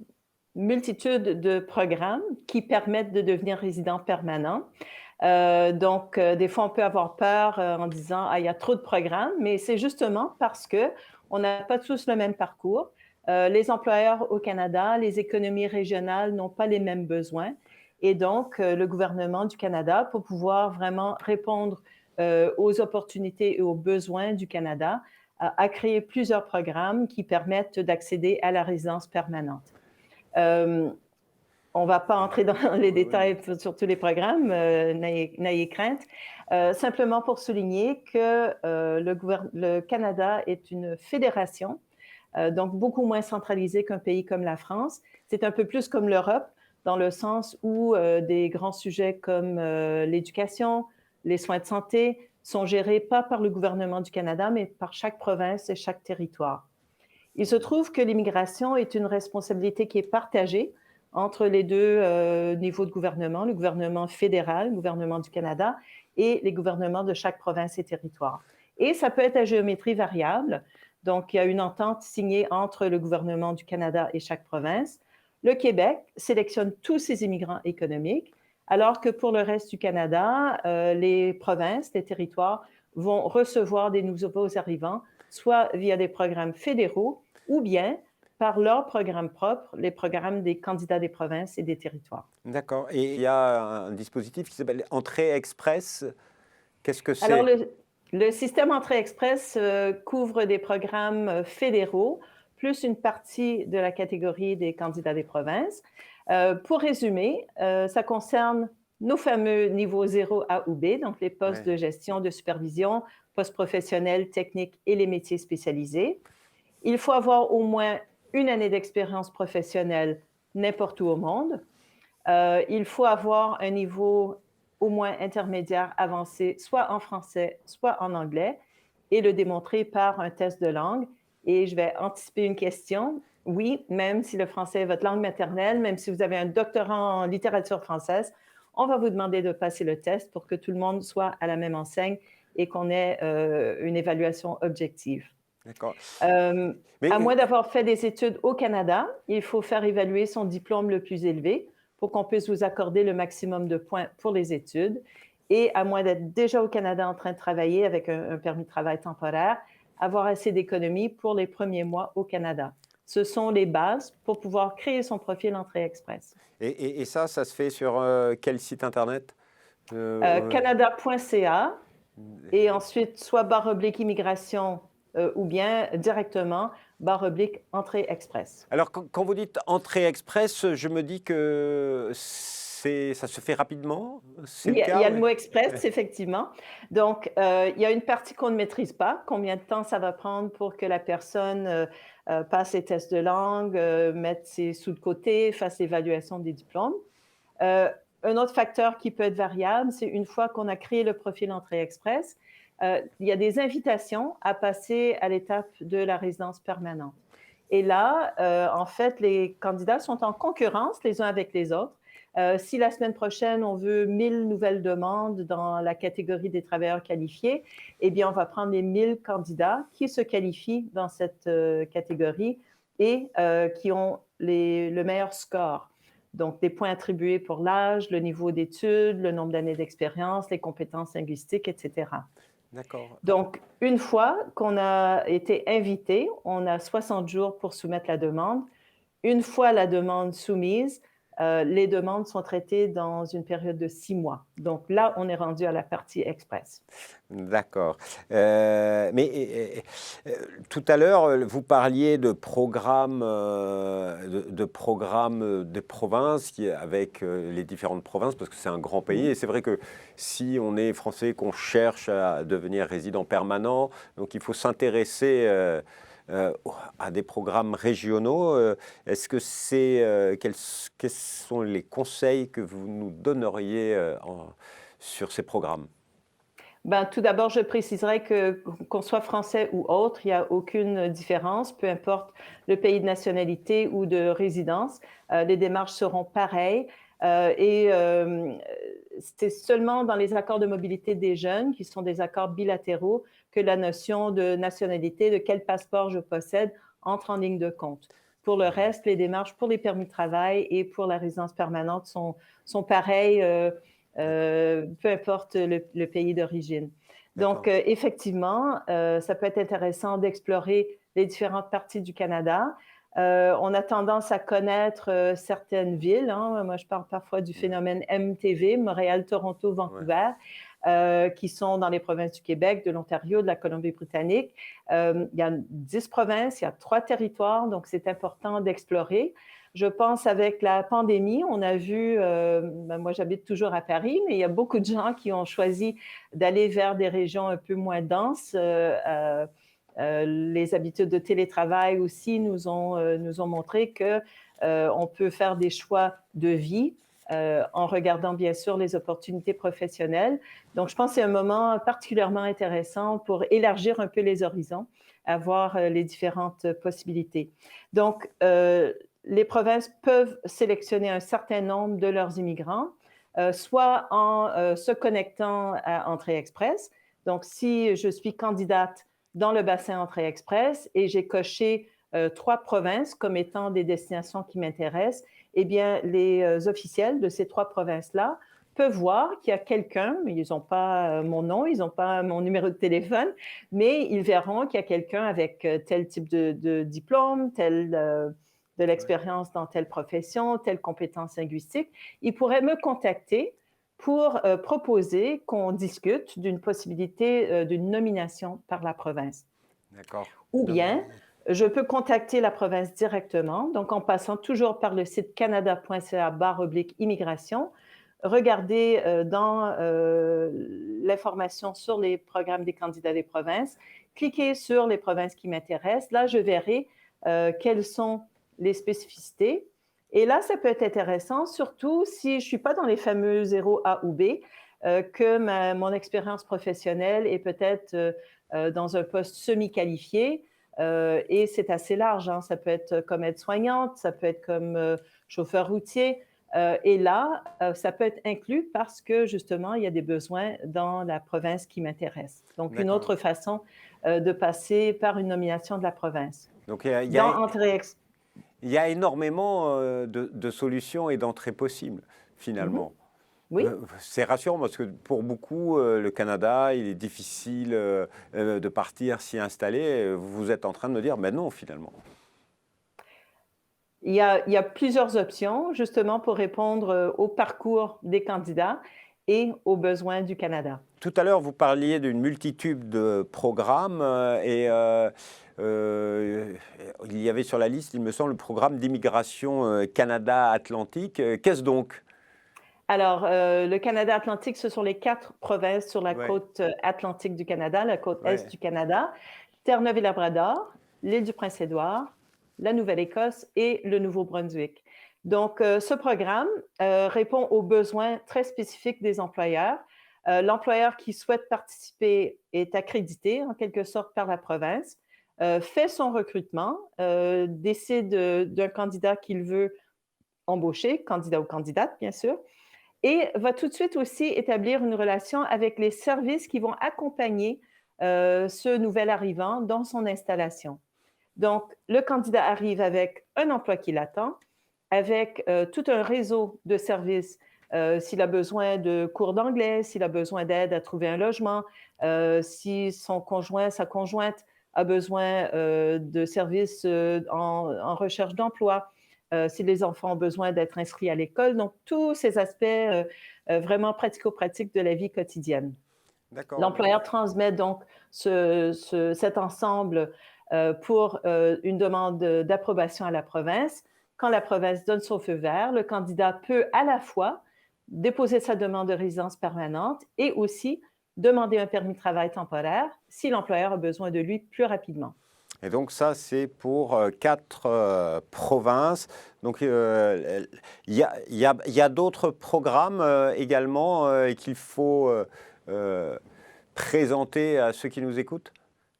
multitude de programmes qui permettent de devenir résident permanent. Donc, des fois, on peut avoir peur en disant, ah, il y a trop de programmes, mais c'est justement parce que on n'a pas tous le même parcours. Les employeurs au Canada, les économies régionales n'ont pas les mêmes besoins. Et donc, le gouvernement du Canada, pour pouvoir vraiment répondre aux opportunités et aux besoins du Canada, a créé plusieurs programmes qui permettent d'accéder à la résidence permanente. On ne va pas entrer dans les détails sur tous les programmes, n'ayez crainte. Simplement pour souligner que le Canada est une fédération, donc beaucoup moins centralisée qu'un pays comme la France. C'est un peu plus comme l'Europe, dans le sens où des grands sujets comme l'éducation, les soins de santé sont gérés pas par le gouvernement du Canada, mais par chaque province et chaque territoire. Il se trouve que l'immigration est une responsabilité qui est partagée entre les deux niveaux de gouvernement, le gouvernement fédéral, le gouvernement du Canada, et les gouvernements de chaque province et territoire. Et ça peut être à géométrie variable. Donc, il y a une entente signée entre le gouvernement du Canada et chaque province. Le Québec sélectionne tous ses immigrants économiques, alors que pour le reste du Canada, les provinces, les territoires vont recevoir des nouveaux arrivants, soit via des programmes fédéraux ou bien par leurs programmes propres, les programmes des candidats des provinces et des territoires. D'accord. Et il y a un dispositif qui s'appelle Entrée Express. Qu'est-ce que Alors, c'est? le système Entrée Express couvre des programmes fédéraux, plus une partie de la catégorie des candidats des provinces. Pour résumer, ça concerne nos fameux niveaux 0 A ou B, donc les postes Ouais. de gestion, de supervision, postes professionnels, techniques et les métiers spécialisés. Il faut avoir au moins une année d'expérience professionnelle n'importe où au monde. Il faut avoir un niveau au moins intermédiaire avancé, soit en français, soit en anglais, et le démontrer par un test de langue. Et je vais anticiper une question. Oui, même si le français est votre langue maternelle, même si vous avez un doctorat en littérature française, on va vous demander de passer le test pour que tout le monde soit à la même enseigne et qu'on ait une évaluation objective. D'accord. Euh, Mais à moins d'avoir fait des études au Canada, il faut faire évaluer son diplôme le plus élevé pour qu'on puisse vous accorder le maximum de points pour les études. Et à moins d'être déjà au Canada en train de travailler avec un permis de travail temporaire, avoir assez d'économies pour les premiers mois au Canada. Ce sont les bases pour pouvoir créer son profil Entrée Express. et ça, ça se fait sur quel site internet? Canada.ca et ensuite soit /immigration ou bien directement /entrée express. Alors, quand vous dites entrée express, je me dis que ça se fait rapidement. C'est le Il y cas, a le oui. mot express, effectivement. Donc, il y a une partie qu'on ne maîtrise pas. Combien de temps ça va prendre pour que la personne passe les tests de langue, mette ses sous de côté, fasse l'évaluation des diplômes. Euh, un autre facteur qui peut être variable, c'est une fois qu'on a créé le profil Entrée Express, il y a des invitations à passer à l'étape de la résidence permanente. Et là, en fait, les candidats sont en concurrence les uns avec les autres. Si la semaine prochaine, on veut 1000 nouvelles demandes dans la catégorie des travailleurs qualifiés, eh bien, on va prendre les 1000 candidats qui se qualifient dans cette catégorie et qui ont le meilleur score. Donc, des points attribués pour l'âge, le niveau d'études, le nombre d'années d'expérience, les compétences linguistiques, etc. D'accord. Donc, une fois qu'on a été invité, on a 60 jours pour soumettre la demande. Une fois la demande soumise, les demandes sont traitées dans une période de 6 mois. Donc là, on est rendu à la partie express. D'accord. Mais tout à l'heure, vous parliez de programmes, de programmes des provinces avec les différentes provinces, parce que c'est un grand pays. Mhm. Et c'est vrai que si on est français, qu'on cherche à devenir résident permanent, donc il faut s'intéresser à des programmes régionaux. Est-ce que quels sont les conseils que vous nous donneriez sur ces programmes? Ben, tout d'abord, je préciserai qu'on soit français ou autre, il n'y a aucune différence, peu importe le pays de nationalité ou de résidence. Les démarches seront pareilles. Et c'est seulement dans les accords de mobilité des jeunes, qui sont des accords bilatéraux, que la notion de nationalité, de quel passeport je possède, entre en ligne de compte. Pour le reste, les démarches pour les permis de travail et pour la résidence permanente sont pareilles. Peu importe le pays d'origine. Donc, D'accord. effectivement, ça peut être intéressant d'explorer les différentes parties du Canada. On a tendance à connaître certaines villes. Hein. Moi, je parle parfois du phénomène MTV, Montréal, Toronto, Ouais. Vancouver, qui sont dans les provinces du Québec, de l'Ontario, de la Colombie-Britannique. Il y a 10 provinces, il y a 3 territoires, donc c'est important d'explorer. Je pense avec la pandémie, on a vu, moi j'habite toujours à Paris, mais il y a beaucoup de gens qui ont choisi d'aller vers des régions un peu moins denses. Les habitudes de télétravail aussi nous ont montré qu'on peut faire des choix de vie en regardant bien sûr les opportunités professionnelles. Donc je pense que c'est un moment particulièrement intéressant pour élargir un peu les horizons, avoir les différentes possibilités. Donc, les provinces peuvent sélectionner un certain nombre de leurs immigrants, soit en se connectant à Entrée Express. Donc, si je suis candidate dans le bassin Entrée Express et j'ai coché 3 provinces comme étant des destinations qui m'intéressent, eh bien, les officiels de ces 3 provinces-là peuvent voir qu'il y a quelqu'un, mais ils n'ont pas mon nom, ils n'ont pas mon numéro de téléphone, mais ils verront qu'il y a quelqu'un avec tel type de diplôme, de l'expérience dans telle profession, telle compétence linguistique. Ils pourraient me contacter pour proposer qu'on discute d'une possibilité d'une nomination par la province. D'accord. Ou Donc, bien, je peux contacter la province directement, donc en passant toujours par le site canada.ca/immigration, regarder dans l'information sur les programmes des candidats des provinces, cliquer sur les provinces qui m'intéressent. Là, je verrai quelles sont les spécificités. Et là, ça peut être intéressant, surtout si je ne suis pas dans les fameux 0 A ou B, que mon expérience professionnelle est peut-être dans un poste semi-qualifié. Et c'est assez large. Hein. Ça peut être comme aide-soignante, ça peut être comme chauffeur routier. Et là, ça peut être inclus parce que justement, il y a des besoins dans la province qui m'intéresse. Donc, une D'accord. autre façon de passer par une nomination de la province. Donc Dans entrée il y a énormément de solutions et d'entrées possibles, Mhm. finalement. Oui. C'est rassurant parce que pour beaucoup, le Canada, il est difficile de partir s'y installer. Vous êtes en train de me dire, mais non, finalement. Il y a plusieurs options justement pour répondre au parcours des candidats et aux besoins du Canada. Tout à l'heure, vous parliez d'une multitude de programmes il y avait sur la liste, il me semble, le programme d'immigration Canada-Atlantique. Qu'est-ce donc? Alors, le Canada atlantique, ce sont les 4 provinces sur la Ouais, côte atlantique du Canada, la côte est ouais. du Canada, Terre-Neuve et Labrador, l'île du Prince-Édouard, la Nouvelle-Écosse et le Nouveau-Brunswick. Donc, ce programme répond aux besoins très spécifiques des employeurs. L'employeur qui souhaite participer est accrédité en quelque sorte par la province, fait son recrutement, décide d'un candidat qu'il veut embaucher, candidat ou candidate bien sûr, et va tout de suite aussi établir une relation avec les services qui vont accompagner ce nouvel arrivant dans son installation. Donc, le candidat arrive avec un emploi qui l'attend, avec tout un réseau de services. S'il a besoin de cours d'anglais, s'il a besoin d'aide à trouver un logement, si son conjoint, sa conjointe a besoin de services en recherche d'emploi, si les enfants ont besoin d'être inscrits à l'école. Donc, tous ces aspects vraiment pratico-pratiques de la vie quotidienne. D'accord. L'employeur transmet donc cet ensemble pour une demande d'approbation à la province. Quand la province donne son feu vert, le candidat peut à la fois déposer sa demande de résidence permanente et aussi demander un permis de travail temporaire si l'employeur a besoin de lui plus rapidement. Et donc ça, c'est pour 4 provinces. Donc il y a d'autres programmes également qu'il faut présenter à ceux qui nous écoutent?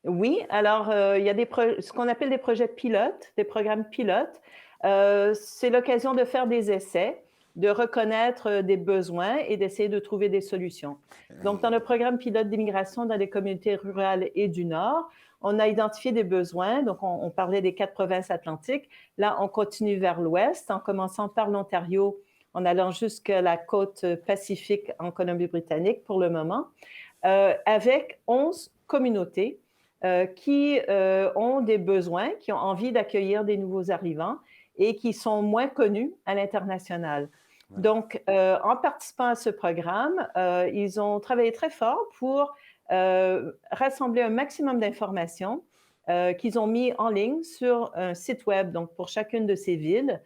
Oui, alors il y a ce qu'on appelle des projets pilotes, des programmes pilotes. C'est l'occasion de faire des essais, de reconnaître des besoins et d'essayer de trouver des solutions. Donc, dans le programme pilote d'immigration dans les communautés rurales et du Nord, on a identifié des besoins. Donc, on parlait des 4 provinces atlantiques. Là, on continue vers l'ouest, en commençant par l'Ontario, en allant jusqu'à la côte pacifique en Colombie-Britannique pour le moment, avec 11 communautés qui ont des besoins, qui ont envie d'accueillir des nouveaux arrivants et qui sont moins connus à l'international. Ouais. Donc, en participant à ce programme, ils ont travaillé très fort pour rassembler un maximum d'informations qu'ils ont mis en ligne sur un site web, donc pour chacune de ces villes,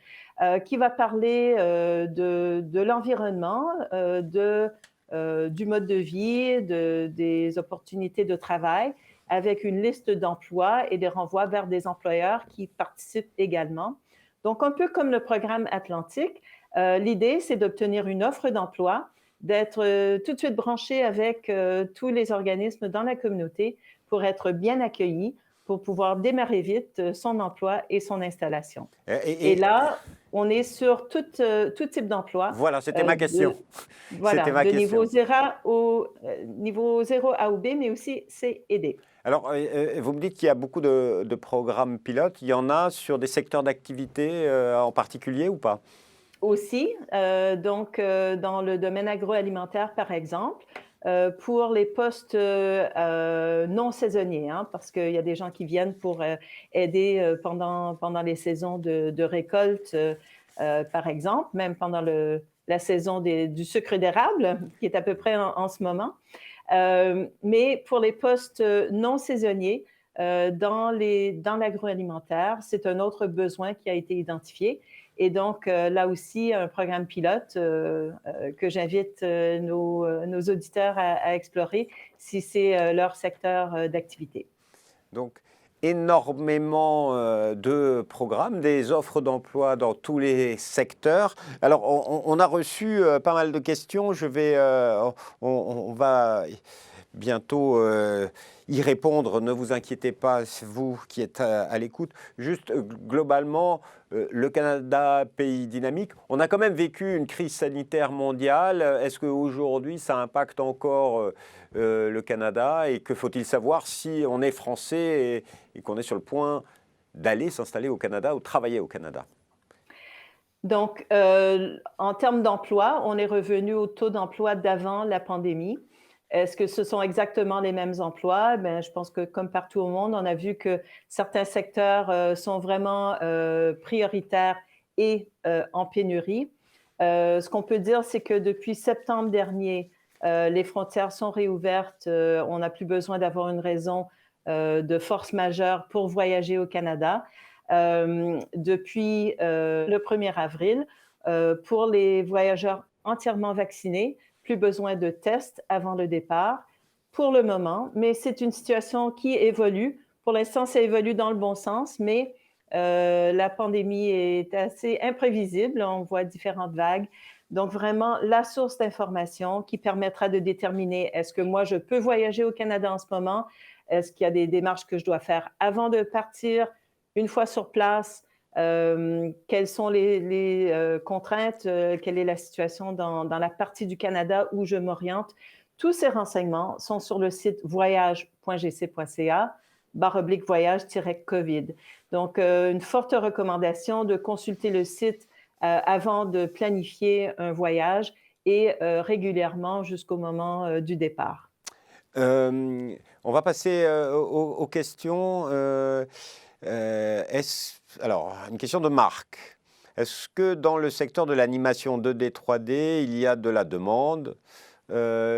qui va parler de l'environnement, du mode de vie, des opportunités de travail, avec une liste d'emplois et des renvois vers des employeurs qui participent également. Donc, un peu comme le programme Atlantique, l'idée, c'est d'obtenir une offre d'emploi, d'être tout de suite branché avec tous les organismes dans la communauté pour être bien accueilli, pour pouvoir démarrer vite son emploi et son installation. Et là, on est sur tout type d'emploi. Voilà, c'était ma question. C'était Voilà, ma de question. niveau 0 A ou B, mais aussi C et D. Alors, vous me dites qu'il y a beaucoup de programmes pilotes. Il y en a sur des secteurs d'activité en particulier ou pas? Aussi, donc dans le domaine agroalimentaire, par exemple, pour les postes non saisonniers, hein, parce qu'il y a des gens qui viennent pour aider pendant les saisons de récolte, par exemple, même pendant la saison du sucre d'érable, qui est à peu près en ce moment. Mais pour les postes non saisonniers, dans l'agroalimentaire, c'est un autre besoin qui a été identifié. Et donc, là aussi, un programme pilote que j'invite nos auditeurs à explorer si c'est leur secteur d'activité. Donc, énormément de programmes, des offres d'emploi dans tous les secteurs. Alors, on a reçu pas mal de questions. On va bientôt y répondre. Ne vous inquiétez pas, c'est vous qui êtes à l'écoute. Juste globalement, le Canada, pays dynamique, on a quand même vécu une crise sanitaire mondiale. Est-ce qu'aujourd'hui, ça impacte encore le Canada? Et que faut-il savoir si on est français et qu'on est sur le point d'aller s'installer au Canada ou travailler au Canada? Donc, en termes d'emploi, on est revenu au taux d'emploi d'avant la pandémie. Est-ce que ce sont exactement les mêmes emplois? Ben, je pense que comme partout au monde, on a vu que certains secteurs sont vraiment prioritaires et en pénurie. Ce qu'on peut dire, c'est que depuis septembre dernier, les frontières sont réouvertes. On n'a plus besoin d'avoir une raison de force majeure pour voyager au Canada. Depuis le 1er avril, pour les voyageurs entièrement vaccinés, plus besoin de tests avant le départ pour le moment, mais c'est une situation qui évolue. Pour l'instant, ça évolue dans le bon sens, mais la pandémie est assez imprévisible. On voit différentes vagues. Donc, vraiment, la source d'information qui permettra de déterminer est-ce que moi, je peux voyager au Canada en ce moment? Est-ce qu'il y a des démarches que je dois faire avant de partir? Une fois sur place, quelles sont les contraintes? Quelle est la situation dans la partie du Canada où je m'oriente? Tous ces renseignements sont sur le site voyage.gc.ca/voyage-COVID. Donc, une forte recommandation de consulter le site avant de planifier un voyage et régulièrement jusqu'au moment du départ. On va passer aux questions. Alors, une question de Marc. Est-ce que dans le secteur de l'animation 2D, 3D, il y a de la demande?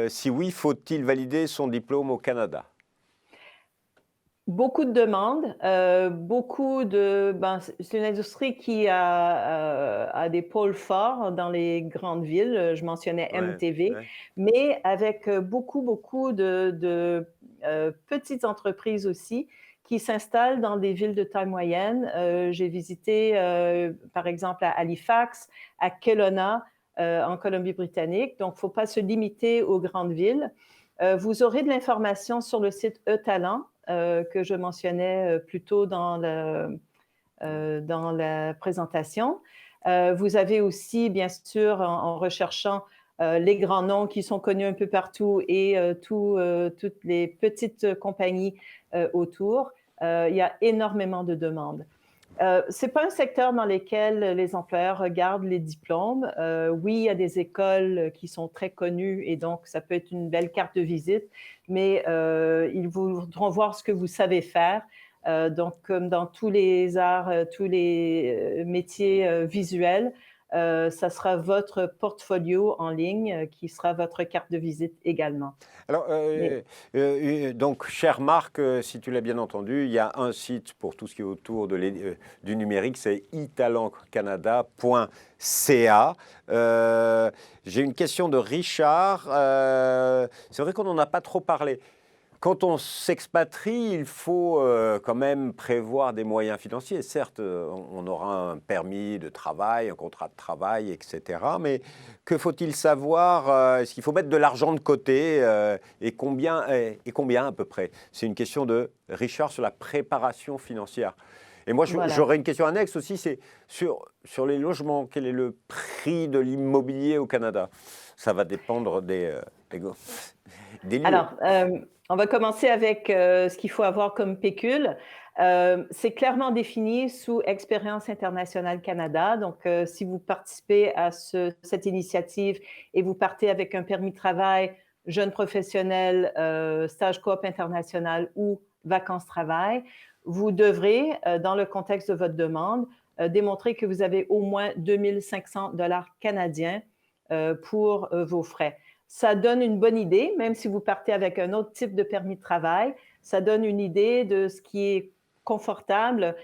Si oui, faut-il valider son diplôme au Canada? Beaucoup de demandes, c'est une industrie qui a des pôles forts dans les grandes villes. Je mentionnais Ouais, MTV, ouais. mais avec beaucoup de petites entreprises aussi qui s'installent dans des villes de taille moyenne. J'ai visité, par exemple, à Halifax, à Kelowna, en Colombie-Britannique. Donc, il ne faut pas se limiter aux grandes villes. Vous aurez de l'information sur le site e-Talent que je mentionnais plus tôt dans la présentation. Vous avez aussi, bien sûr, en recherchant les grands noms qui sont connus un peu partout et toutes les petites compagnies autour, il y a énormément de demandes. Ce n'est pas un secteur dans lequel les employeurs regardent les diplômes. Oui, il y a des écoles qui sont très connues et donc ça peut être une belle carte de visite, mais ils voudront voir ce que vous savez faire. Donc, comme dans tous les arts, tous les métiers visuels, ça sera votre portfolio en ligne qui sera votre carte de visite également. Alors, Mais, donc, cher Marc, si tu l'as bien entendu, il y a un site pour tout ce qui est autour du numérique, c'est italentcanada.ca. J'ai une question de Richard. C'est vrai qu'on n'en a pas trop parlé. Quand on s'expatrie, il faut quand même prévoir des moyens financiers. Certes, on aura un permis de travail, un contrat de travail, etc. Mais que faut-il savoir? Est-ce qu'il faut mettre de l'argent de côté et combien à peu près? C'est une question de Richard sur la préparation financière. Et moi, voilà. j'aurais une question annexe aussi, c'est sur les logements. Quel est le prix de l'immobilier au Canada? Ça va dépendre des lieux. Alors, on va commencer avec ce qu'il faut avoir comme pécule. C'est clairement défini sous Expérience internationale Canada. Donc, si vous participez à cette initiative et vous partez avec un permis de travail, jeune professionnel, stage coop international ou vacances-travail, vous devrez, dans le contexte de votre demande, démontrer que vous avez au moins 2 500 $ canadiens pour vos frais. Ça donne une bonne idée, même si vous partez avec un autre type de permis de travail, ça donne une idée de ce qui est confortable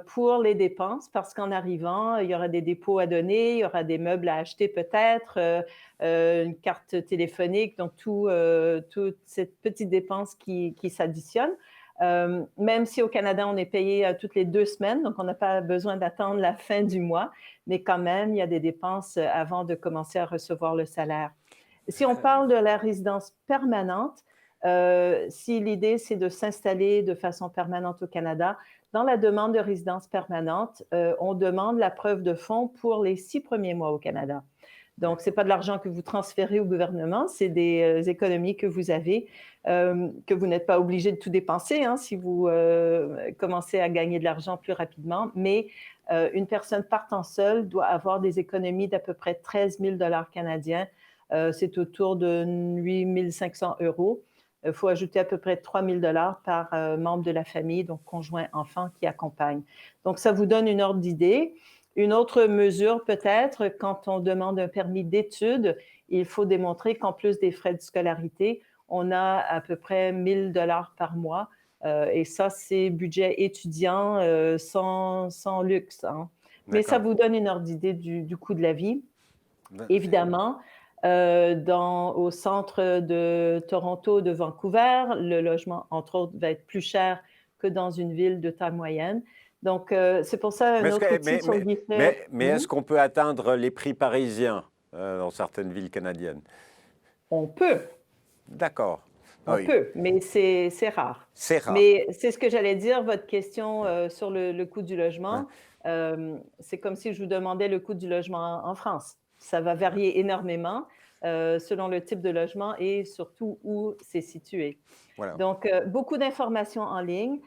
pour les dépenses, parce qu'en arrivant, il y aura des dépôts à donner, il y aura des meubles à acheter peut-être, une carte téléphonique, donc toute cette petite dépense qui s'additionne. Même si au Canada, on est payé toutes les 2 semaines, donc on n'a pas besoin d'attendre la fin du mois, mais quand même, il y a des dépenses avant de commencer à recevoir le salaire. Si on parle de la résidence permanente, Si l'idée, c'est de s'installer de façon permanente au Canada, dans la demande de résidence permanente, on demande la preuve de fonds pour les 6 premiers mois au Canada. Donc, ce n'est pas de l'argent que vous transférez au gouvernement, c'est des économies que vous avez, que vous n'êtes pas obligé de tout dépenser hein, si vous commencez à gagner de l'argent plus rapidement. Mais une personne partant seule doit avoir des économies d'à peu près 13 000 canadiens. C'est autour de 8 500 euros. Il faut ajouter à peu près 3 000 par membre de la famille, donc conjoint, enfant qui accompagne. Donc, ça vous donne une ordre d'idée. Une autre mesure peut-être, quand on demande un permis d'études, il faut démontrer qu'en plus des frais de scolarité, on a à peu près 1 000 par mois. Et ça, c'est budget étudiant sans luxe. Hein. Mais ça vous donne une ordre d'idée du coût de la vie. Évidemment, au centre de Toronto, de Vancouver, le logement, entre autres, va être plus cher que dans une ville de taille moyenne. Donc, c'est pour ça un autre outil sur le guichet. Mais est-ce qu'on peut atteindre les prix parisiens dans certaines villes canadiennes? On peut. D'accord. On peut, mais c'est rare. C'est rare. Mais c'est ce que j'allais dire, votre question sur le coût du logement. C'est comme si je vous demandais le coût du logement en France. Ça va varier énormément selon le type de logement et surtout où c'est situé. Voilà. Donc, beaucoup d'informations en ligne.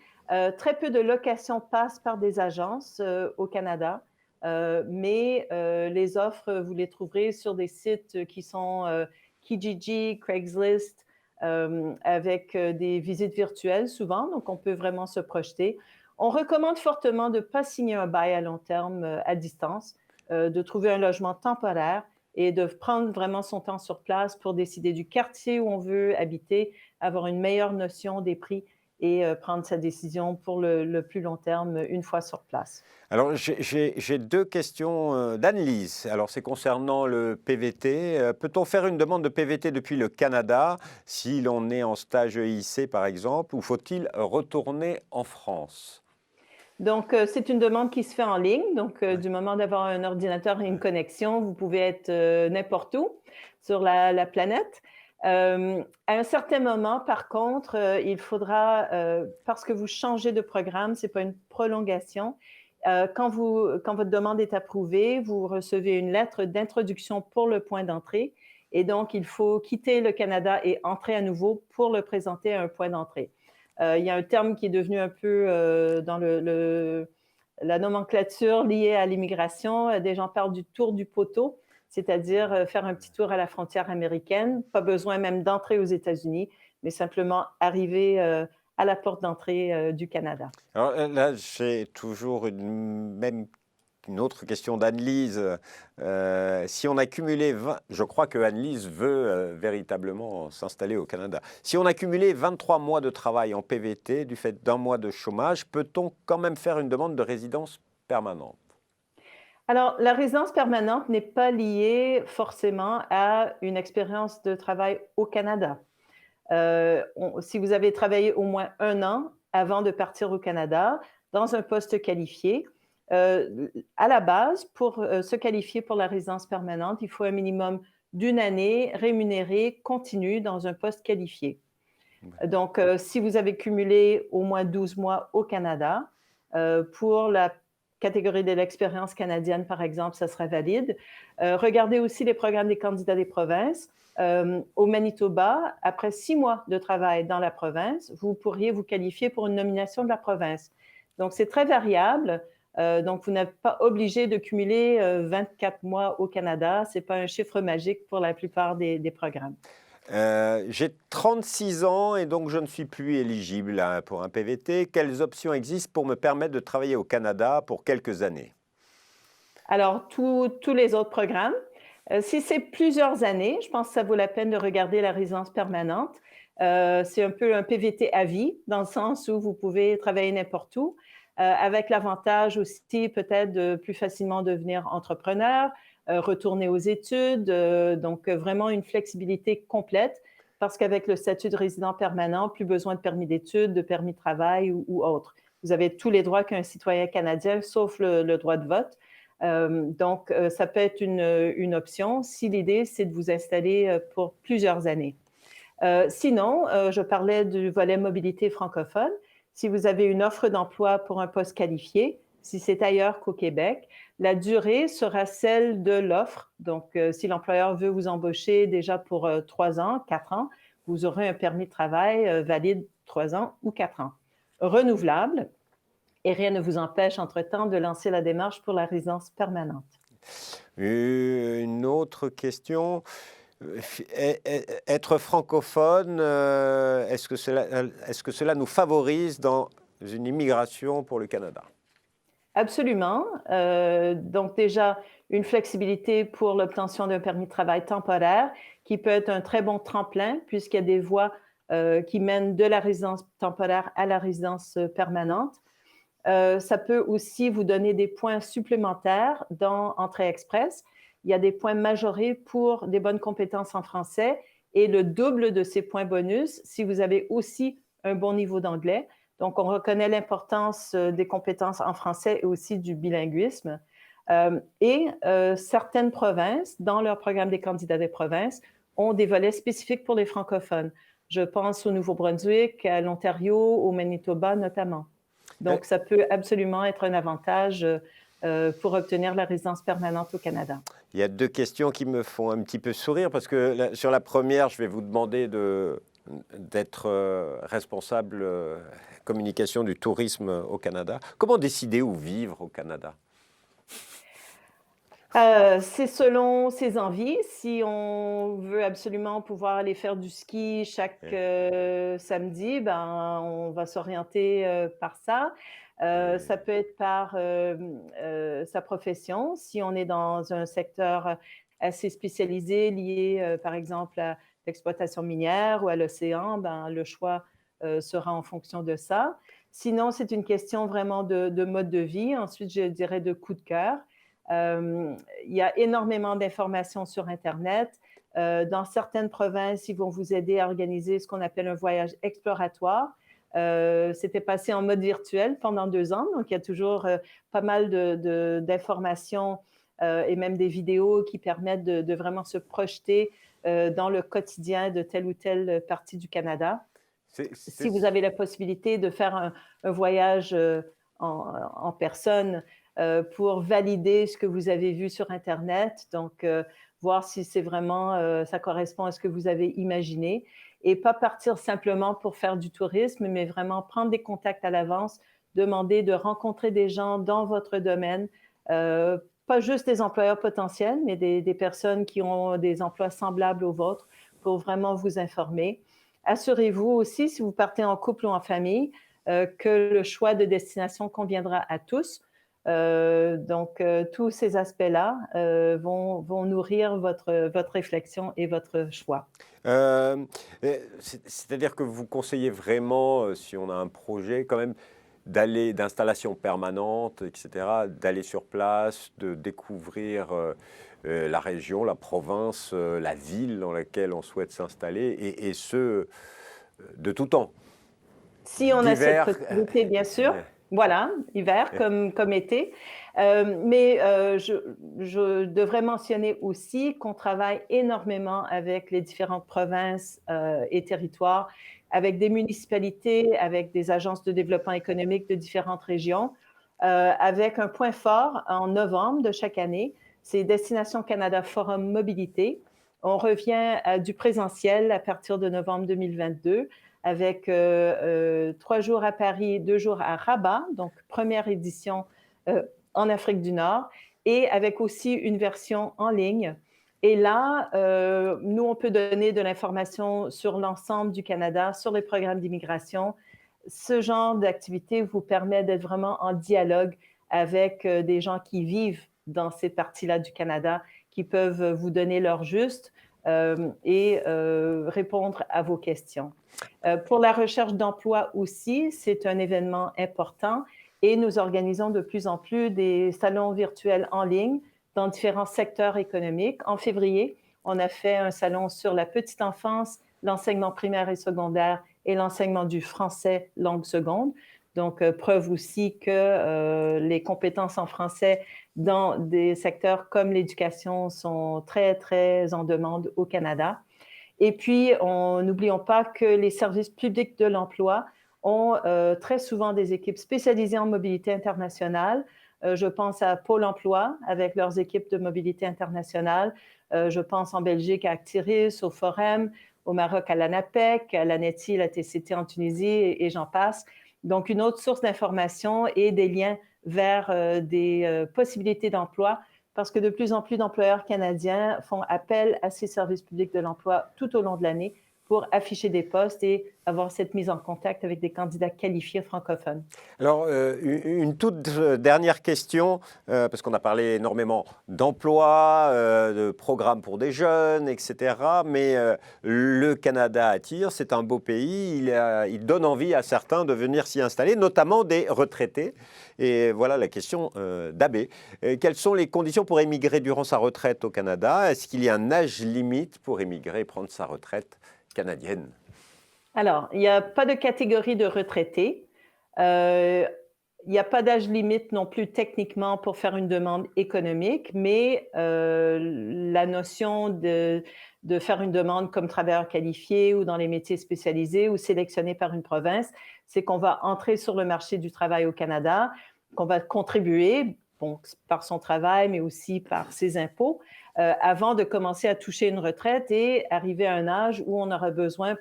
Très peu de locations passent par des agences au Canada, mais les offres, vous les trouverez sur des sites qui sont Kijiji, Craigslist, avec des visites virtuelles souvent, donc on peut vraiment se projeter. On recommande fortement de ne pas signer un bail à long terme à distance, de trouver un logement temporaire et de prendre vraiment son temps sur place pour décider du quartier où on veut habiter, avoir une meilleure notion des prix et prendre sa décision pour le plus long terme une fois sur place. Alors, j'ai deux questions d'Anne-Lise. Alors, c'est concernant le PVT. Peut-on faire une demande de PVT depuis le Canada si l'on est en stage EIC, par exemple, ou faut-il retourner en France? Donc, c'est une demande qui se fait en ligne. Donc, du moment d'avoir un ordinateur et une connexion, vous pouvez être n'importe où sur la planète. À un certain moment, par contre, il faudra, parce que vous changez de programme, ce n'est pas une prolongation, quand votre demande est approuvée, vous recevez une lettre d'introduction pour le point d'entrée. Et donc, il faut quitter le Canada et entrer à nouveau pour le présenter à un point d'entrée. Il y a un terme qui est devenu un peu dans la nomenclature liée à l'immigration. Des gens parlent du tour du poteau, c'est-à-dire faire un petit tour à la frontière américaine. Pas besoin même d'entrer aux États-Unis, mais simplement arriver à la porte d'entrée du Canada. Alors là, j'ai toujours une autre question d'Anne-Lise. Si on a cumulé je crois que Anne-Lise veut véritablement s'installer au Canada. Si on a cumulé 23 mois de travail en PVT du fait d'un mois de chômage, peut-on quand même faire une demande de résidence permanente? Alors, la résidence permanente n'est pas liée forcément à une expérience de travail au Canada. Si vous avez travaillé au moins 1 an avant de partir au Canada dans un poste qualifié, à la base, pour se qualifier pour la résidence permanente, il faut un minimum d'1 année rémunérée continue dans un poste qualifié. Donc, si vous avez cumulé au moins 12 mois au Canada, pour la catégorie de l'expérience canadienne, par exemple, ça serait valide. Regardez aussi les programmes des candidats des provinces. Au Manitoba, après 6 mois de travail dans la province, vous pourriez vous qualifier pour une nomination de la province. Donc, c'est très variable. Donc, vous n'êtes pas obligé de cumuler 24 mois au Canada. Ce n'est pas un chiffre magique pour la plupart des programmes. J'ai 36 ans et donc je ne suis plus éligible pour un PVT. Quelles options existent pour me permettre de travailler au Canada pour quelques années? Alors, tous les autres programmes. Si c'est plusieurs années, je pense que ça vaut la peine de regarder la résidence permanente. C'est un peu un PVT à vie, dans le sens où vous pouvez travailler n'importe où, avec l'avantage aussi peut-être de plus facilement devenir entrepreneur, retourner aux études, donc vraiment une flexibilité complète, parce qu'avec le statut de résident permanent, plus besoin de permis d'études, de permis de travail ou autre. Vous avez tous les droits qu'un citoyen canadien, sauf le droit de vote. Donc, ça peut être une option si l'idée, c'est de vous installer pour plusieurs années. Sinon, je parlais du volet mobilité francophone. Si vous avez une offre d'emploi pour un poste qualifié, si c'est ailleurs qu'au Québec, la durée sera celle de l'offre. Donc, si l'employeur veut vous embaucher déjà pour 3 ans, 4 ans, vous aurez un permis de travail valide 3 ans ou 4 ans. Renouvelable, et rien ne vous empêche entre-temps de lancer la démarche pour la résidence permanente. Une autre question. Être francophone, est-ce que cela nous favorise dans une immigration pour le Canada? Absolument. Donc déjà, une flexibilité pour l'obtention d'un permis de travail temporaire qui peut être un très bon tremplin puisqu'il y a des voies qui mènent de la résidence temporaire à la résidence permanente. Ça peut aussi vous donner des points supplémentaires dans Entrée Express. Il y a des points majorés pour des bonnes compétences en français et le double de ces points bonus si vous avez aussi un bon niveau d'anglais. Donc, on reconnaît l'importance des compétences en français et aussi du bilinguisme. Certaines provinces, dans leur programme des candidats des provinces, ont des volets spécifiques pour les francophones. Je pense au Nouveau-Brunswick, à l'Ontario, au Manitoba notamment. Donc, ça peut absolument être un avantage pour obtenir la résidence permanente au Canada. Il y a 2 questions qui me font un petit peu sourire parce que sur la première, je vais vous demander d'être responsable communication du tourisme au Canada. Comment décider où vivre au Canada? C'est selon ses envies. Si on veut absolument pouvoir aller faire du ski chaque samedi, ben, on va s'orienter par ça. Ça peut être par sa profession. Si on est dans un secteur assez spécialisé, lié par exemple à l'exploitation minière ou à l'océan, ben, le choix sera en fonction de ça. Sinon, c'est une question vraiment de mode de vie. Ensuite, je dirais de coup de cœur. Il y a énormément d'informations sur Internet. Dans certaines provinces, ils vont vous aider à organiser ce qu'on appelle un voyage exploratoire. C'était passé en mode virtuel pendant 2 ans, donc il y a toujours pas mal d'informations et même des vidéos qui permettent de vraiment se projeter dans le quotidien de telle ou telle partie du Canada. Si vous avez la possibilité de faire un voyage en personne, pour valider ce que vous avez vu sur Internet, donc voir si c'est vraiment, ça correspond à ce que vous avez imaginé et pas partir simplement pour faire du tourisme, mais vraiment prendre des contacts à l'avance, demander de rencontrer des gens dans votre domaine, pas juste des employeurs potentiels, mais des personnes qui ont des emplois semblables aux vôtres pour vraiment vous informer. Assurez-vous aussi, si vous partez en couple ou en famille, que le choix de destination conviendra à tous. Donc, tous ces aspects-là vont nourrir votre réflexion et votre choix. C'est-à-dire que vous conseillez vraiment, si on a un projet, quand même, d'installation permanente, etc., d'aller sur place, de découvrir la région, la province, la ville dans laquelle on souhaite s'installer, et ce, de tout temps. Si on a cette possibilité, bien sûr. Voilà, hiver comme été. Mais je devrais mentionner aussi qu'on travaille énormément avec les différentes provinces et territoires, avec des municipalités, avec des agences de développement économique de différentes régions, avec un point fort en novembre de chaque année, c'est Destination Canada Forum Mobilité. On revient à du présentiel à partir de novembre 2022 avec 3 jours à Paris, 2 jours à Rabat, donc première édition en Afrique du Nord, et avec aussi une version en ligne. Et là, nous, on peut donner de l'information sur l'ensemble du Canada, sur les programmes d'immigration. Ce genre d'activité vous permet d'être vraiment en dialogue avec des gens qui vivent dans ces parties-là du Canada, qui peuvent vous donner leur juste et répondre à vos questions. Pour la recherche d'emploi aussi, c'est un événement important et nous organisons de plus en plus des salons virtuels en ligne dans différents secteurs économiques. En février, on a fait un salon sur la petite enfance, l'enseignement primaire et secondaire et l'enseignement du français langue seconde. Donc, preuve aussi que les compétences en français dans des secteurs comme l'éducation sont très, très en demande au Canada. Et puis, n'oublions pas que les services publics de l'emploi ont très souvent des équipes spécialisées en mobilité internationale. Je pense à Pôle emploi avec leurs équipes de mobilité internationale. Je pense en Belgique à Actiris, au Forum, au Maroc à l'ANAPEC, à l'ANETI, la TCT en Tunisie et j'en passe. Donc, une autre source d'information et des liens vers des possibilités d'emploi parce que de plus en plus d'employeurs canadiens font appel à ces services publics de l'emploi tout au long de l'année pour afficher des postes et avoir cette mise en contact avec des candidats qualifiés francophones. Alors, une toute dernière question, parce qu'on a parlé énormément d'emploi, de programmes pour des jeunes, etc. Mais le Canada attire, c'est un beau pays, il donne envie à certains de venir s'y installer, notamment des retraités. Et voilà la question d'Abbé. Quelles sont les conditions pour émigrer durant sa retraite au Canada? Est-ce qu'il y a un âge limite pour émigrer et prendre sa retraite canadienne? Alors, il n'y a pas de catégorie de retraités. Il n'y a pas d'âge limite non plus techniquement pour faire une demande économique, mais la notion de faire une demande comme travailleur qualifié ou dans les métiers spécialisés ou sélectionné par une province, c'est qu'on va entrer sur le marché du travail au Canada, qu'on va contribuer, bon, par son travail, mais aussi par ses impôts, avant de commencer à toucher une retraite et arriver à un âge où on aura besoin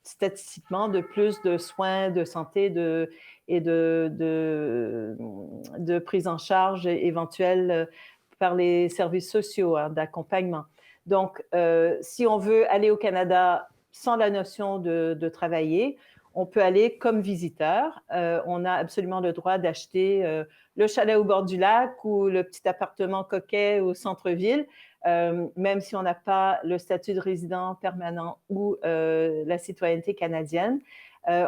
statistiquement de plus de soins de santé et de prise en charge éventuelle par les services sociaux, hein, d'accompagnement. Donc, si on veut aller au Canada sans la notion de travailler, on peut aller comme visiteur. On a absolument le droit d'acheter le chalet au bord du lac ou le petit appartement coquet au centre-ville. Même si on n'a pas le statut de résident permanent ou la citoyenneté canadienne.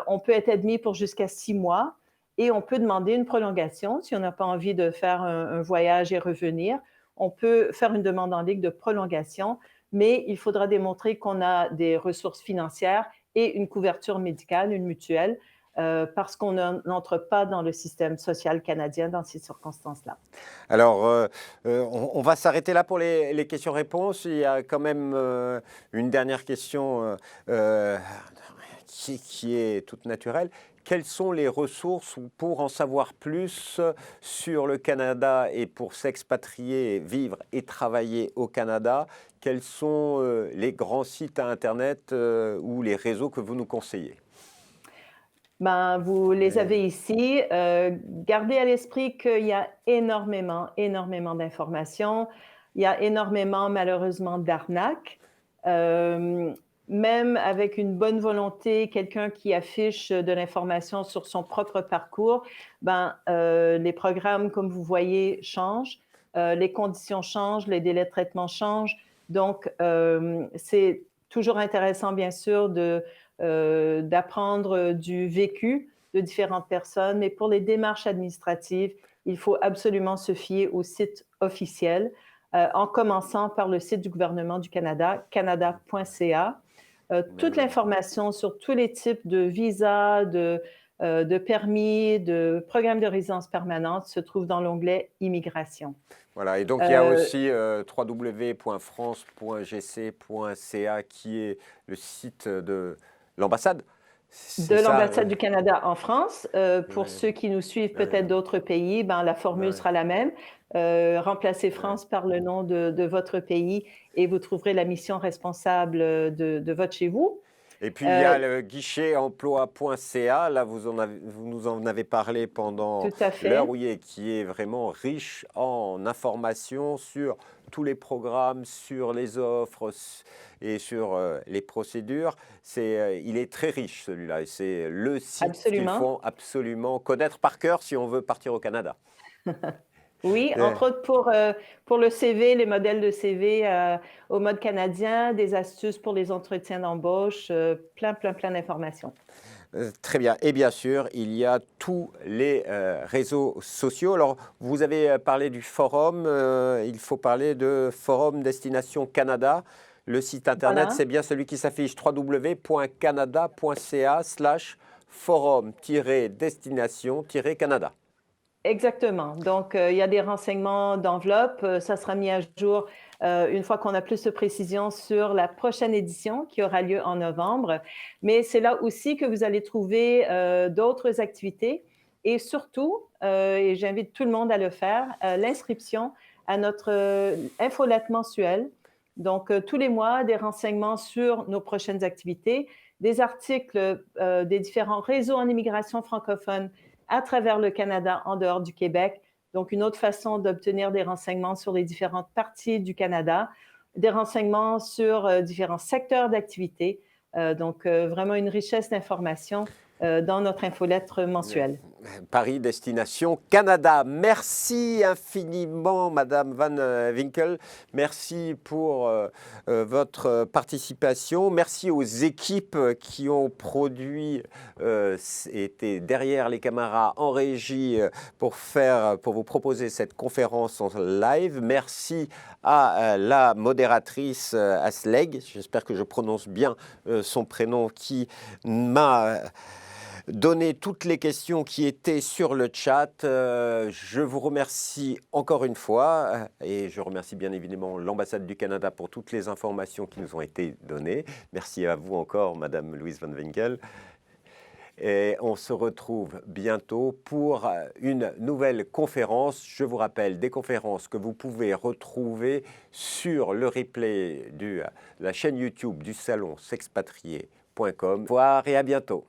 On peut être admis pour jusqu'à 6 mois et on peut demander une prolongation si on n'a pas envie de faire un voyage et revenir. On peut faire une demande en ligne de prolongation, mais il faudra démontrer qu'on a des ressources financières et une couverture médicale, une mutuelle, parce qu'on n'entre pas dans le système social canadien dans ces circonstances-là. Alors, on va s'arrêter là pour les questions-réponses. Il y a quand même une dernière question qui est toute naturelle. Quelles sont les ressources pour en savoir plus sur le Canada et pour s'expatrier, vivre et travailler au Canada? Quels sont les grands sites Internet ou les réseaux que vous nous conseillez? Ben, vous les avez ici. Gardez à l'esprit qu'il y a énormément d'informations. Il y a énormément, malheureusement, d'arnaques. Même avec une bonne volonté, quelqu'un qui affiche de l'information sur son propre parcours, ben, les programmes, comme vous voyez, changent. Les conditions changent, les délais de traitement changent. Donc, c'est toujours intéressant, bien sûr, d'apprendre du vécu de différentes personnes. Mais pour les démarches administratives, il faut absolument se fier au site officiel, en commençant par le site du gouvernement du Canada, canada.ca. Toute l'information sur tous les types de visas, de permis, de programmes de résidence permanente se trouve dans l'onglet Immigration. Voilà, et donc il y a aussi www.france.gc.ca qui est le site de l'ambassade. De l'ambassade du Canada en France. Pour ceux qui nous suivent peut-être d'autres pays, ben, la formule sera la même. Remplacez France par le nom de votre pays et vous trouverez la mission responsable de votre chez vous. Et puis, il y a le guichet emploi.ca. Là, vous nous en avez parlé pendant l'heure, oui, qui est vraiment riche en informations sur tous les programmes, sur les offres et sur les procédures. Il est très riche, celui-là. Et c'est le site qu'il faut absolument connaître par cœur si on veut partir au Canada. Oui, entre autres pour le CV, les modèles de CV au mode canadien, des astuces pour les entretiens d'embauche, plein d'informations. Très bien. Et bien sûr, il y a tous les réseaux sociaux. Alors, vous avez parlé du forum. Il faut parler de Forum Destination Canada. Le site internet, c'est bien celui qui s'affiche www.canada.ca/forum-destination-canada. Exactement. Donc, il y a des renseignements d'enveloppe. Ça sera mis à jour une fois qu'on a plus de précision sur la prochaine édition qui aura lieu en novembre. Mais c'est là aussi que vous allez trouver d'autres activités et surtout, et j'invite tout le monde à le faire, l'inscription à notre infolette mensuelle. Donc, tous les mois, des renseignements sur nos prochaines activités, des articles des différents réseaux en immigration francophone à travers le Canada, en dehors du Québec. Donc, une autre façon d'obtenir des renseignements sur les différentes parties du Canada, des renseignements sur différents secteurs d'activité. Donc, vraiment une richesse d'informations dans notre infolettre mensuelle. Paris Destination Canada. Merci infiniment, Madame Van Winkle. Merci pour votre participation. Merci aux équipes qui ont produit, étaient derrière les caméras en régie pour vous proposer cette conférence en live. Merci à la modératrice Asleg, j'espère que je prononce bien son prénom, qui m'a donner toutes les questions qui étaient sur le chat. Je vous remercie encore une fois et je remercie bien évidemment l'ambassade du Canada pour toutes les informations qui nous ont été données. Merci à vous encore, Madame Louise Van Winkle. Et on se retrouve bientôt pour une nouvelle conférence. Je vous rappelle des conférences que vous pouvez retrouver sur le replay de la chaîne YouTube du salon s'expatrier.com. Au revoir et à bientôt.